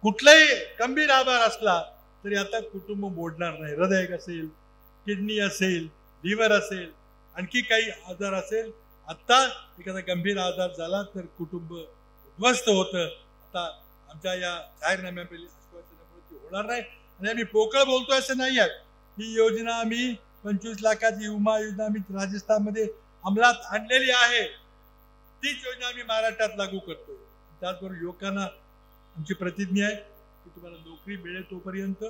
कुठलाही गंभीर आजार असला तरी आता कुटुंब मोडणार नाही. हृदय असेल, किडनी असेल, लिव्हर असेल, आणखी काही आजार असेल, आता एखादा गंभीर आजार झाला तर कुटुंब उद्ध्वस्त होतं. आता आमच्या या जाहीरनाम्यापैकी आश्वासनामुळे ते होणार नाही. आणि आम्ही पोकळ बोलतोय असं नाही आहे. ही योजना आम्ही 25 लाखाची विमा योजना आम्ही राजस्थानमध्ये अंमलात आणलेली आहे. तीच योजना आम्ही महाराष्ट्रात लागू करतोय. त्याचबरोबर युवकांना आमची प्रतिज्ञा आहे की तुम्हाला नोकरी मिळेल तोपर्यंत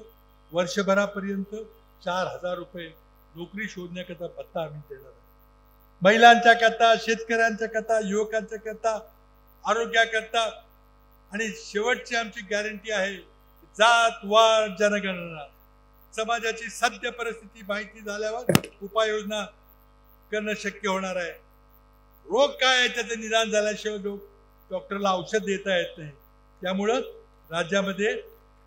वर्षभरापर्यंत 4,000 रुपये नोकरी शोधण्याकरता भत्ता आम्ही देणार आहे. महिलांच्या करता, शेतकऱ्यांच्या करता, युवकांच्या करता, आरोग्याकरता. आणि शेवटची आमची गॅरंटी आहे, जात वाढ जनगणना, समाजाची सद्य परिस्थिती माहिती झाल्यावर उपाययोजना करणं शक्य होणार आहे. रोग काय आहे त्याचं निदान झाल्याशिवाय डॉक्टरला औषध देता येत नाही. त्यामुळं राज्यामध्ये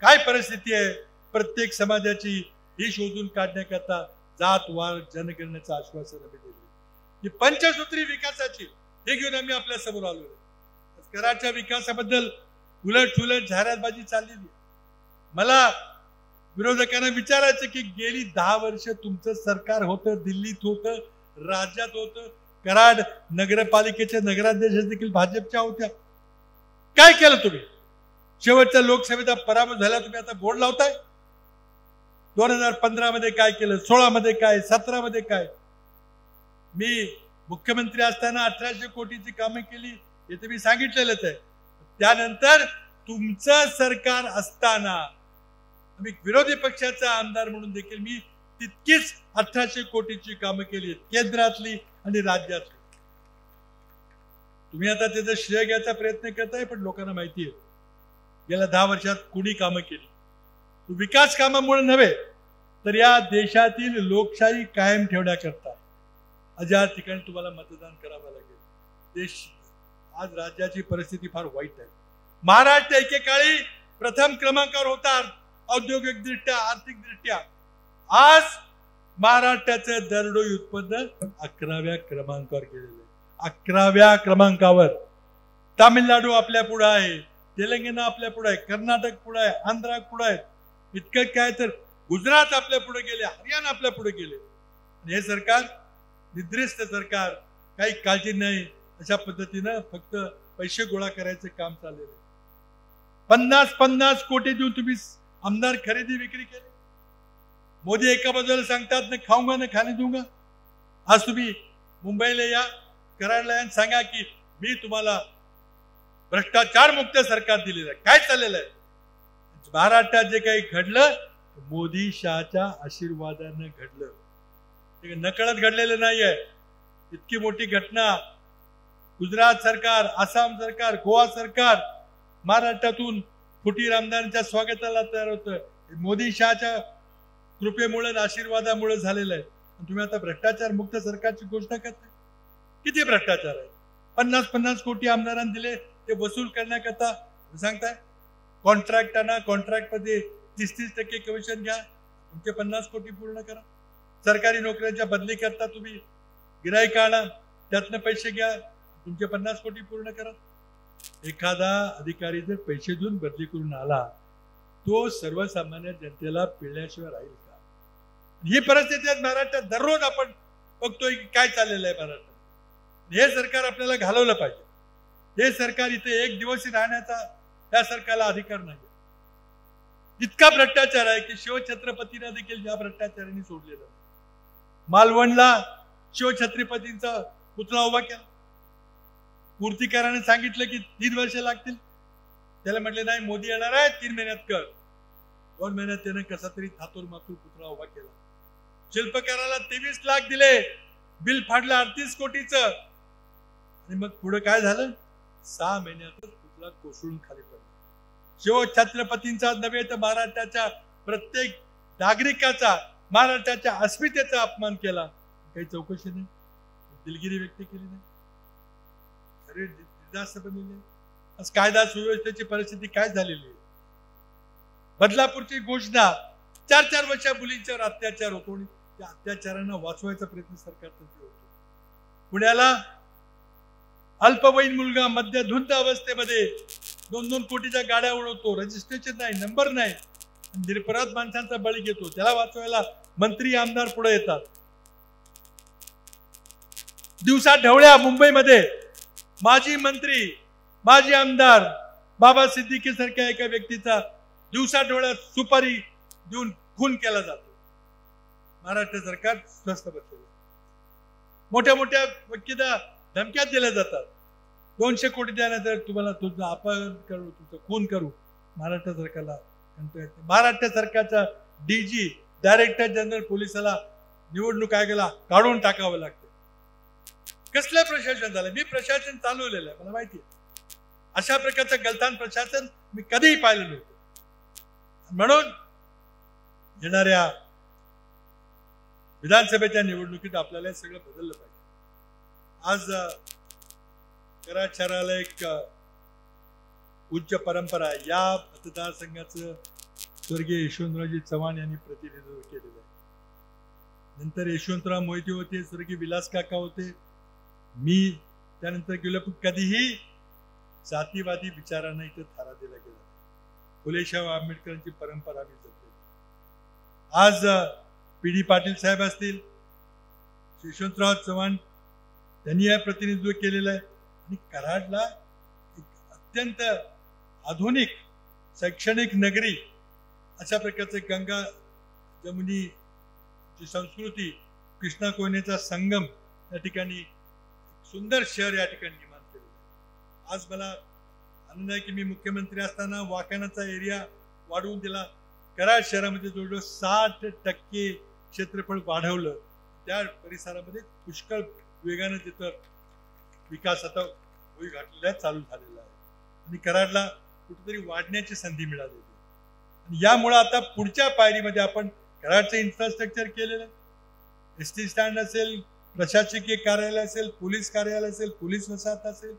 काय परिस्थिती आहे प्रत्येक समाजाची ही शोधून काढण्याकरता जात वाढ जनगणनेचं आश्वासन आम्ही दिले. ही पंचसूत्री विकासाची हे घेऊन आम्ही आपल्या समोर आलो. कराडच्या विकासाबद्दल उलट जाहिरातबाजी चाललेली. मला विरोधकांना विचारायचं की गेली 10 वर्ष तुमचं सरकार होतं, दिल्लीत होतं, राज्यात होतं, कराड नगरपालिकेच्या नगराध्यक्ष देखील भाजपच्या होत्या. काय केलं तुम्ही? शेवटच्या लोकसभेचा पराभव झाला, तुम्ही आता बोर्ड लावताय. 2015 मध्ये काय केलं, 16 मध्ये काय, 17 मध्ये काय? मी मुख्यमंत्री असताना 1800 कोटीची कामे केली हे तर मी सांगितलेलंच आहे. त्यानंतर तुमचं सरकार असताना आम्ही विरोधी पक्षाचा आमदार म्हणून देखील मी तितकीच 1800 कोटीची कामं केली आहेत, केंद्रातली आणि राज्यातली. तुम्ही आता त्याचं श्रेय घ्यायचा प्रयत्न करताय, पण लोकांना माहिती आहे गेल्या 10 वर्षात कुणी कामं केली. विकास कामामुळे नव्हे तर या देशातील लोकशाही कायम ठेवण्याकरता आज या ठिकाणी तुम्हाला मतदान करावं लागेल. देश आज राज्याची परिस्थिती फार वाईट आहे. महाराष्ट्र एकेकाळी प्रथम क्रमांकावर होता औद्योगिकदृष्ट्या, आर्थिकदृष्ट्या. आज महाराष्ट्राचं दरडोई उत्पन्न 11व्या क्रमांकावर गेलेलं आहे. 11व्या क्रमांकावर. तामिळनाडू आपल्या पुढे आहे, तेलंगणा आपल्या पुढे आहे, कर्नाटक पुढे आहे, आंध्र पुढे आहे. इतकं काय तर गुजरात आपल्या पुढे गेले, हरियाणा आपल्या पुढे गेले. हे सरकार निद्रिस्त सरकार, काही काळजी नाही अशा पद्धतीनं फक्त पैसे गोळा करायचं काम चाललेलं आहे. 50 कोटी देऊन तुम्ही आमदार खरेदी विक्री केली. मोदी एका बाजूला सांगतात ना खाऊंगा ना खाने दूंगा. आज तुम्ही मुंबईला या, कराडला या, सांगा की मी तुम्हाला भ्रष्टाचार मुक्त सरकार दिलेलं आहे. काय चाललेलं आहे महाराष्ट्रात? जे काही घडलं मोदी शहाच्या आशीर्वादानं घडलं, ते नकळत घडलेलं नाही आहे. इतकी मोठी घटना गुजरात सरकार, आसाम सरकार, गोवा सरकार महाराष्ट्रातून फुटीर आमदारांच्या स्वागताला तयार होतं. मोदी शहाच्या कृपेमुळे, आशीर्वादामुळे झालेलं आहे. तुम्ही आता भ्रष्टाचार मुक्त सरकारची घोषणा करताय. किती भ्रष्टाचार आहे? 50 कोटी आमदारांना दिले ते वसूल करण्याकरता सांगताय. कॉन्ट्रॅक्टांना कॉन्ट्रॅक्टमध्ये 30% कमिशन घ्या, तुमचे 50 कोटी पूर्ण करा. सरकारी नोकऱ्यांच्या बदली करता तुम्ही गिराईक आणा, त्यातनं पैसे घ्या, तुमचे 50 कोटी पूर्ण करा. एखादा अधिकारी जर पैसे देऊन बदली करून आला तो सर्वसामान्य जनतेला पिळल्याशिवाय राहील का? ही परिस्थिती आज महाराष्ट्रात दररोज आपण बघतोय की काय चाललेलं आहे महाराष्ट्रात. हे सरकार आपल्याला घालवलं पाहिजे. हे सरकार इथे एक दिवस राहण्याचा त्या सरकारला अधिकार नाही. इतका भ्रष्टाचार आहे की शिवछत्रपतींना देखील ज्या भ्रष्टाचारांनी सोडलेलं. मालवणला शिवछत्रपतींचा पुतळा उभा केला. मूर्तिकाराने सांगितलं की 3 वर्ष लागतील. त्याला म्हटले नाही मोदी येणार आहे, 3 महिन्यात कर. 2 महिन्यात त्याने कसा तरी थातूर मातूर पुतळा उभा केला. शिल्पकाराला 23 लाख दिले, बिल फाडलं 38 कोटीचं. आणि मग पुढे काय झालं? 6 महिन्यातच पुतळा कोसळून खाली पडला. शिव छत्रपतींचा नव्हे तर महाराष्ट्राच्या प्रत्येक नागरिकाचा, महाराष्ट्राच्या अस्मितेचा अपमान केला. काही चौकशी नाही, दिलगिरी व्यक्त केली नाही, खरे निर्धास्त बनलेले. आज कायदा सुव्यवस्थेची परिस्थिती काय झालेली आहे? बदलापूरची घोषणा, 4-4 वर्षा मुलींच्यावर अत्याचार होतो आणि त्या अत्याचारांना वाचवायचा प्रयत्न सरकारतर्फे होतो. पुण्याला अल्पवयीन मुलगा मध्य धुंद अवस्थेमध्ये 2-2 कोटीच्या गाड्या उडवतो, रजिस्ट्रेशन नाही, नंबर नाही, निरपराध माणसांचा बळी घेतो. त्याला वाचवायला मंत्री आमदार पुढे येतात. दिवसा ढवळ्या मुंबईमध्ये माजी मंत्री, माजी आमदार बाबा सिद्दीकी सारख्या एका व्यक्तीचा दिवसा ढवळ्या सुपारी देऊन खून केला जातो. महाराष्ट्र सरकार स्वस्थ बसलेलं. मोठ्या मोठ्या व्यक्तीला धमक्या दिल्या जातात, 200 कोटी द्यानंतर तुम्हाला तुमचं अपहरण करू, तुमचं खून करू. महाराष्ट्र सरकारला महाराष्ट्र सरकारचा DG, डायरेक्टर जनरल पोलिसाला निवडणूक आयोगाला काढून टाकावं लागतं. कसलं प्रशासन झालं? मी प्रशासन चालवलेलं आहे, मला माहिती आहे. अशा प्रकारचं गलथान प्रशासन मी कधीही पाहिलं नव्हतं. म्हणून येणाऱ्या विधानसभेच्या निवडणुकीत आपल्याला सगळं बदललं पाहिजे. आज कराड शहराला एक उच्च परंपरा आहे. या मतदारसंघाचं स्वर्गीय यशवंतरावजी चव्हाण यांनी प्रतिनिधित्व केलेलं आहे. नंतर यशवंतराव मोहिते होते, स्वर्गीय विलास काका होते, मी त्यानंतर गेलो. पण कधीही जातीवादी विचारांना इथं थारा दिला गेला. फुलेशाह आंबेडकरांची परंपरा आम्ही जपली. आज PD पाटील साहेब असतील, यशवंतराव चव्हाण त्यांनी या प्रतिनिधित्व केलेलं आहे. आणि कराडला एक अत्यंत आधुनिक शैक्षणिक नगरी अशा प्रकारचे गंगा जमुनी जी संस्कृती, कृष्णा कोयनेचा संगम या ठिकाणी सुंदर शहर या ठिकाणी निर्माण केलेलं आहे. आज मला आनंद आहे की मी मुख्यमंत्री असताना वाकाणाचा एरिया वाढवून दिला. कराड शहरामध्ये जवळजवळ 60% क्षेत्रफळ वाढवलं. त्या परिसरामध्ये पुष्कळ वेगाने तिथं विकास आता होई घातलेला चालू झालेला आहे आणि कराडला कुठेतरी वाढण्याची संधी मिळालेली आहे. आणि यामुळे आता पुढच्या पायरीमध्ये आपण कराडचं इन्फ्रास्ट्रक्चर केलेलं आहे. ST स्टँड असेल, प्रशासकीय कार्यालय असेल, पोलीस कार्यालय असेल, पोलीस वसाहत असेल,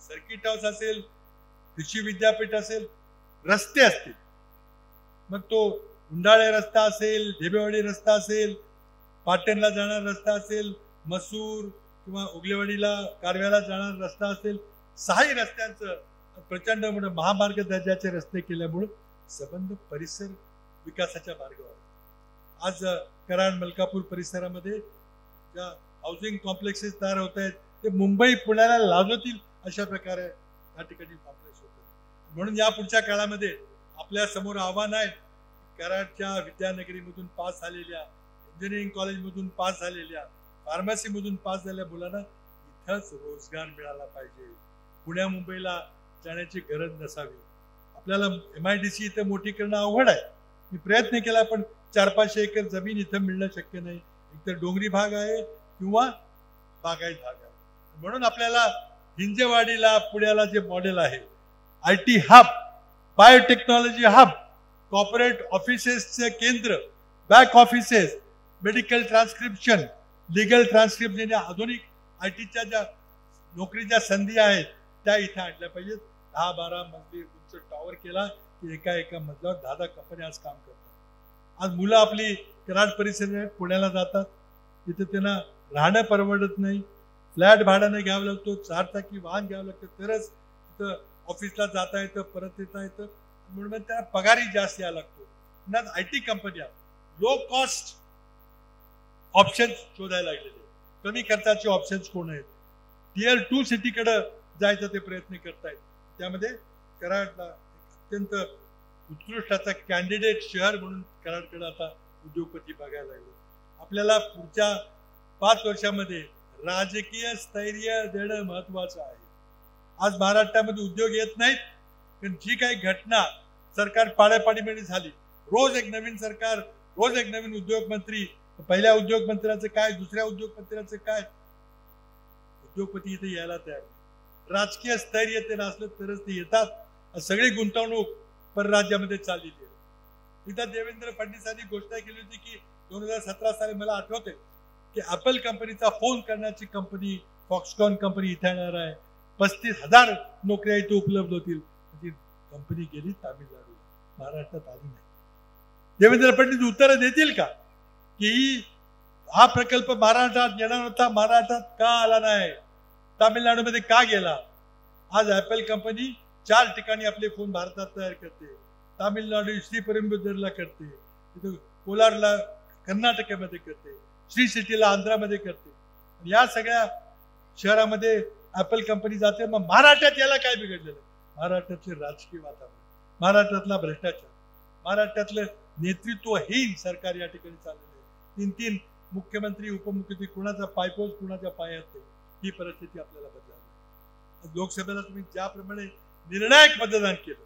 सर्किट हाऊस असेल, कृषी विद्यापीठ असेल, रस्ते असतील, मग तो उंडाळे रस्ता असेल, ढेबेवाडी रस्ता असेल, पाटणला जाणारा रस्ता असेल, मसूर किंवा उगलेवाडीला कारव्याला जाणारा रस्ता असेल, 6 रस्त्यांचं प्रचंड मोठे महामार्ग दर्जाचे रस्ते केल्यामुळे संबंध परिसर विकासाच्या मार्गावर. आज कराड मलकापूर परिसरामध्ये ज्या हाऊसिंग कॉम्प्लेक्सेस तयार होत आहेत ते मुंबई पुण्याला लाजवतील अशा प्रकारे या ठिकाणी कॉम्प्लेक्स होतात. म्हणून या पुढच्या काळामध्ये आपल्या समोर आव्हान आहे. कराडच्या विद्यानगरीमधून पास झालेल्या, इंजिनिअरिंग कॉलेजमधून पास झालेल्या, फार्मसीमधून पास झालेल्या मुलांना इथंच रोजगार मिळाला पाहिजे. पुण्या मुंबईला जाण्याची गरज नसावी. आपल्याला MIDC इथं मोठी करणं अवघड आहे. मी प्रयत्न केला पण 400-500 एकर जमीन इथं मिळणं शक्य नाही. एकतर डोंगरी भाग आहे किंवा बागायत भाग आहे. म्हणून आपल्याला हिंजेवाडीला पुण्याला जे मॉडेल आहे, IT hub, biotechnology hub, corporate ऑफिसेसचे केंद्र, back offices, medical transcription, legal transcription, आधुनिक ITच्या ज्या नोकरीच्या संधी आहेत त्या इथे आणल्या पाहिजेत. 10-12 मजली उंच टॉवर केला की एका मजल्यावर 10 कंपन्या आज काम करतात. आज मुलं आपली कराड परिसरात पुण्याला जातात, तिथे त्यांना राहणं परवडत नाही, फ्लॅट भाड्याने घ्यावं लागतो, 4 चाकी वाहन घ्यावं लागतं, तरच तिथं ऑफिसला जाता येतं, परत येता येतं. म्हणून त्यांना पगारही जास्त यायला लागतो. IT कंपन्या लो कॉस्ट ऑप्शन शोधायला लागलेले, कमी खर्चाचे ऑप्शन्स कोण आहेत, Tier 2 सिटीकडे जायचा ते प्रयत्न करतायत. त्यामध्ये कराडला अत्यंत उत्कृष्टाचा कॅन्डिडेट शहर म्हणून कराडकडे आता उद्योगपती बघायला लागले. आपल्याला पुढच्या 5 वर्षामध्ये राजकीय स्थैर्य देणं महत्वाचं आहे. आज महाराष्ट्रामध्ये उद्योग येत नाहीत, पण जी काही घटना सरकार पाड्यापाडीमध्ये झाली, रोज एक नवीन सरकार, रोज एक नवीन उद्योग मंत्री, पहिल्या उद्योग मंत्र्याचं काय, दुसऱ्या उद्योग मंत्र्याचं काय, उद्योगपती इथे यायला तयार. राजकीय स्थैर्य ते नसलं तरच ते येतात. सगळी गुंतवणूक परराज्यामध्ये चाललेली आहे. इथं देवेंद्र फडणवीसांनी घोषणा केली होती की 2017 साली मला आठवते की ॲपल कंपनीचा फोन करण्याची कंपनी फॉक्सकॉन कंपनी इथे येणार आहे. 35,000 नोकऱ्या इथे उपलब्ध होतील. ती कंपनी गेली तामिळनाडूला, महाराष्ट्रात आली नाही. देवेंद्र फडणवीस उत्तर देतील का की हा प्रकल्प महाराष्ट्रात येणार होता, महाराष्ट्रात का आला नाही, तामिळनाडूमध्ये का गेला? आज ॲपल कंपनी 4 ठिकाणी आपले फोन भारतात तयार करते. तामिळनाडू श्रीपेरुंबदूरला करते, कोलारला कर्नाटकामध्ये करते, श्री सिटीला आंध्रामध्ये करते. या सगळ्या शहरामध्ये ॲपल कंपनी जाते. मग महाराष्ट्रात याला काय बिघडलेलं? महाराष्ट्राचे राजकीय वातावरण, महाराष्ट्रातला भ्रष्टाचार, महाराष्ट्रातलं नेतृत्वहीन सरकार या ठिकाणी चाललेलं आहे. 3 मुख्यमंत्री उपमुख्यमंत्री, कुणाचा पायपोस कुणाच्या पायात, ही परिस्थिती आपल्याला बदलावी. लोकसभेला तुम्ही ज्याप्रमाणे निर्णायक मतदान केलं,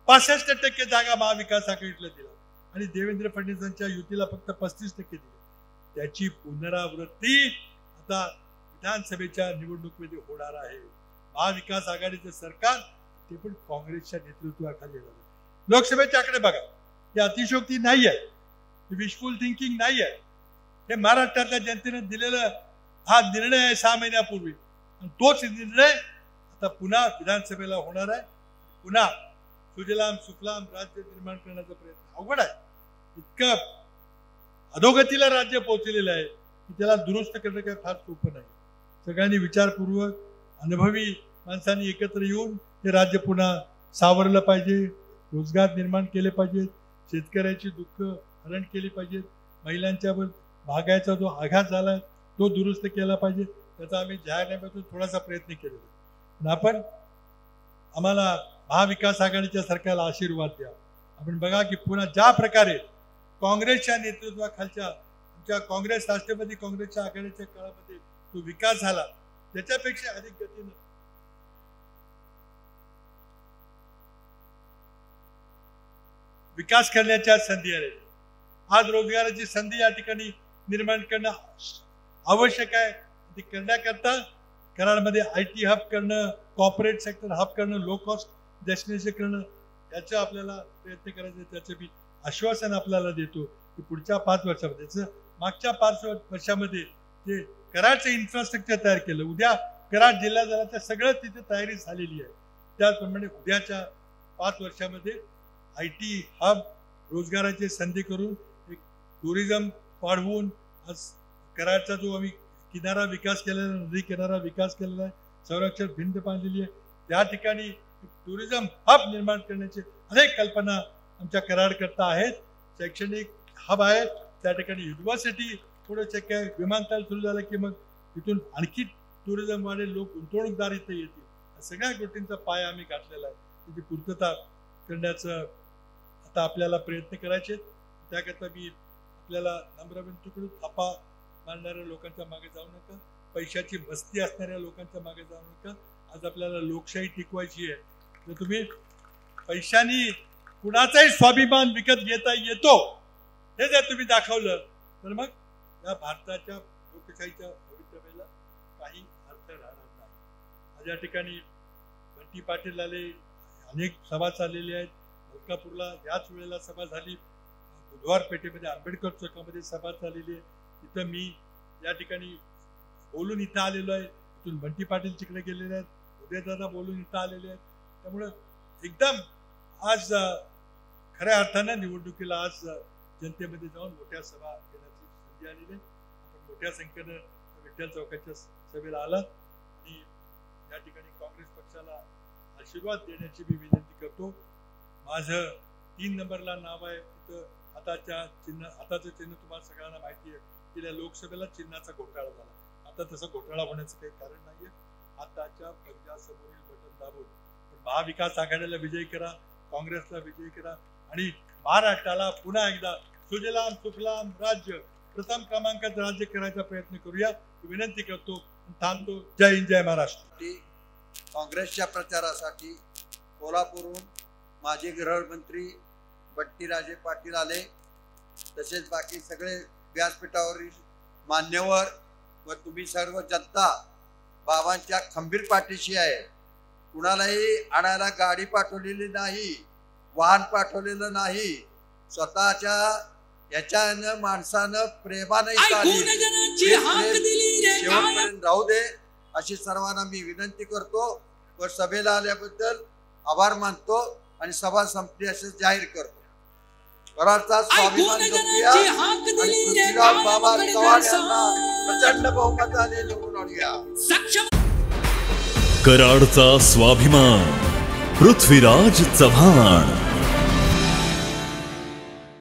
65% जागा महाविकास आघाडीला दिला आणि देवेंद्र फडणवीसांच्या युतीला फक्त 35% दिले. त्याची पुनरावृत्ती आता विधानसभेच्या निवडणुकीमध्ये होणार आहे. महाविकास आघाडीचं सरकार ते पण काँग्रेसच्या नेतृत्वाखाली येणार. लोकसभेच्या आकडे बघा, हे अतिशयोक्ती नाही आहे, विशफुल थिंकिंग नाही आहे. हे महाराष्ट्रातल्या जनतेने दिलेला हा निर्णय आहे 6 महिन्यापूर्वी, आणि तोच निर्णय आता पुन्हा विधानसभेला होणार आहे. पुन्हा सुजलाम सुफलाम राज्य निर्माण करण्याचा प्रयत्न अवघड आहे. इतकं अधोगतीला राज्य पोहोचलेलं आहे की त्याला दुरुस्त करणं काय फार सोपं नाही. सगळ्यांनी विचारपूर्वक अनुभवी माणसांनी एकत्र येऊन हे राज्य पुन्हा सावरलं पाहिजे, रोजगार निर्माण केले पाहिजेत, शेतकऱ्याची दुःख हरण केली पाहिजेत, महिलांच्यावर महागाईचा जो आघात झाला तो दुरुस्त केला पाहिजे. त्याचा आम्ही जाहीरनाम्यातून थोडासा प्रयत्न केलेला. पण आपण आम्हाला महाविकास आघाडीच्या सरकारला आशीर्वाद द्या. आपण बघा की पुन्हा ज्या प्रकारे काँग्रेसच्या नेतृत्वाखालच्या आमच्या काँग्रेस राष्ट्रवादी काँग्रेसच्या आघाडीच्या काळामध्ये तो विकास झाला, त्याच्यापेक्षा अधिक गतीनं विकास करण्याच्या संधी आहे. आज रोजगाराची संधी या ठिकाणी निर्माण करणं आवश्यक आहे. ती करण्याकरता कराडमध्ये IT हब करणं, कॉर्पोरेट सेक्टर हब करणं, लो कॉस्ट डेस्टिनेशन करणं, याचा आपल्याला प्रयत्न करायचे. त्याचे मी आश्वासन आपल्याला देतो की पुढच्या 5 वर्षामध्ये, मागच्या 5 वर्षामध्ये जे कराडचं इन्फ्रास्ट्रक्चर तयार केलं, उद्या कराड जिल्हा झाला तर सगळं तिथे तयारी झालेली आहे. त्याचप्रमाणे उद्याच्या 5 वर्षामध्ये IT हब, रोजगाराची संधी करून एक टुरिझम वाढवून आज कराडचा जो आम्ही किनारा विकास केलेला, नदी किनारा विकास केलेला आहे, संरक्षण भिंत बांधलेली आहे, त्या ठिकाणी टुरिझम हब निर्माण करण्याची अनेक कल्पना आमच्या कराडकरता आहेत. शैक्षणिक हब आहे, त्या ठिकाणी युनिव्हर्सिटी, थोडं काय विमानतळ सुरू झालं की मग तिथून आणखी टुरिझम वाढेल, लोक गुंतवणूकदार इथे येतील. सगळ्या गोष्टींचा पाया आम्ही घातलेला आहे. त्याची पूर्तता करण्याचं आता आपल्याला प्रयत्न करायचे. त्याकरता मी आपल्याला नम्र विनंती करू, थापा मारणाऱ्या लोकांच्या मागे जाऊ नका, पैशाची मस्ती असणाऱ्या लोकांच्या मागे जाऊ नका. आज आपल्याला लोकशाही टिकवायची आहे. जर तुम्ही पैशानी कुणाचाही स्वाभिमान विकत घेता येतो हे जर तुम्ही दाखवलं तर मग या भारताच्या लोकशाहीच्या भवितव्याला काही अर्थ राहणार नाही. आज या ठिकाणी बंटी पाटील आले, अनेक सभा चाललेल्या आहेत. मलकापूरला याच वेळेला सभा झाली, बुधवार पेठेमध्ये आंबेडकर चौकामध्ये सभा झालेली आहे. तिथं मी या ठिकाणी बोलून इथं आलेलो आहे. तिथून बंटी पाटील तिकडे गेलेले आहेत, उदयदादा बोलून इथं आलेले आहेत. त्यामुळं एकदम आज खऱ्या अर्थानं निवडणुकीला आज जनतेमध्ये जाऊन मोठ्या सभा घेण्याची संधी आलेली आहे. आपण मोठ्या संख्येनं विठ्ठल चौकाच्या सभेला आलात आणि या ठिकाणी काँग्रेस पक्षाला आशीर्वाद देण्याची मी विनंती करतो. माझं 3 नंबरला नाव आहे. तिथं हाताचं चिन्ह तुम्हाला सगळ्यांना माहिती आहे. गेल्या लोकसभेला चिन्हाचा घोटाळा झाला. आता तसं घोटाळा होण्याचं काही कारण नाहीये. हाताच्या पंजासमोरील बटन दाबून महाविकास आघाडीला विजयी करा, काँग्रेसला विजयी करा आणि महाराष्ट्राला पुन्हा एकदा सुजलाम सुफलाम राज्य, प्रथम क्रमांकाचं राज्य करायचा प्रयत्न करूया विनंती करतो. थांबतो. जय हिंद, जय महाराष्ट्र. काँग्रेसच्या प्रचारासाठी कोल्हापूरहून माजी गृहमंत्री बट्टीराजे पाटील आले, तसेच बाकी सगळे व्यासपीठावरील मान्यवर व तुम्ही सर्व जनता बाबांच्या खंबीर पाठीशी आहे. कुणालाही आणायला गाडी पाठवलेली नाही, वाहन पाठवलेलं नाही. स्वतःच्या याच्यानं माणसानं प्रेमानं शेवटपर्यंत राहू दे अशी सर्वांना मी विनंती करतो व सभेला आल्याबद्दल आभार मानतो आणि सभा संपली असे जाहीर करतो. कराडचा स्वाभिमान जपूया आणि पृथ्वीराज बाबा चव्हाण यांना प्रचंड बहुमताने निवडून आणूया. कराडचा स्वाभिमान पृथ्वीराज चव्हाण.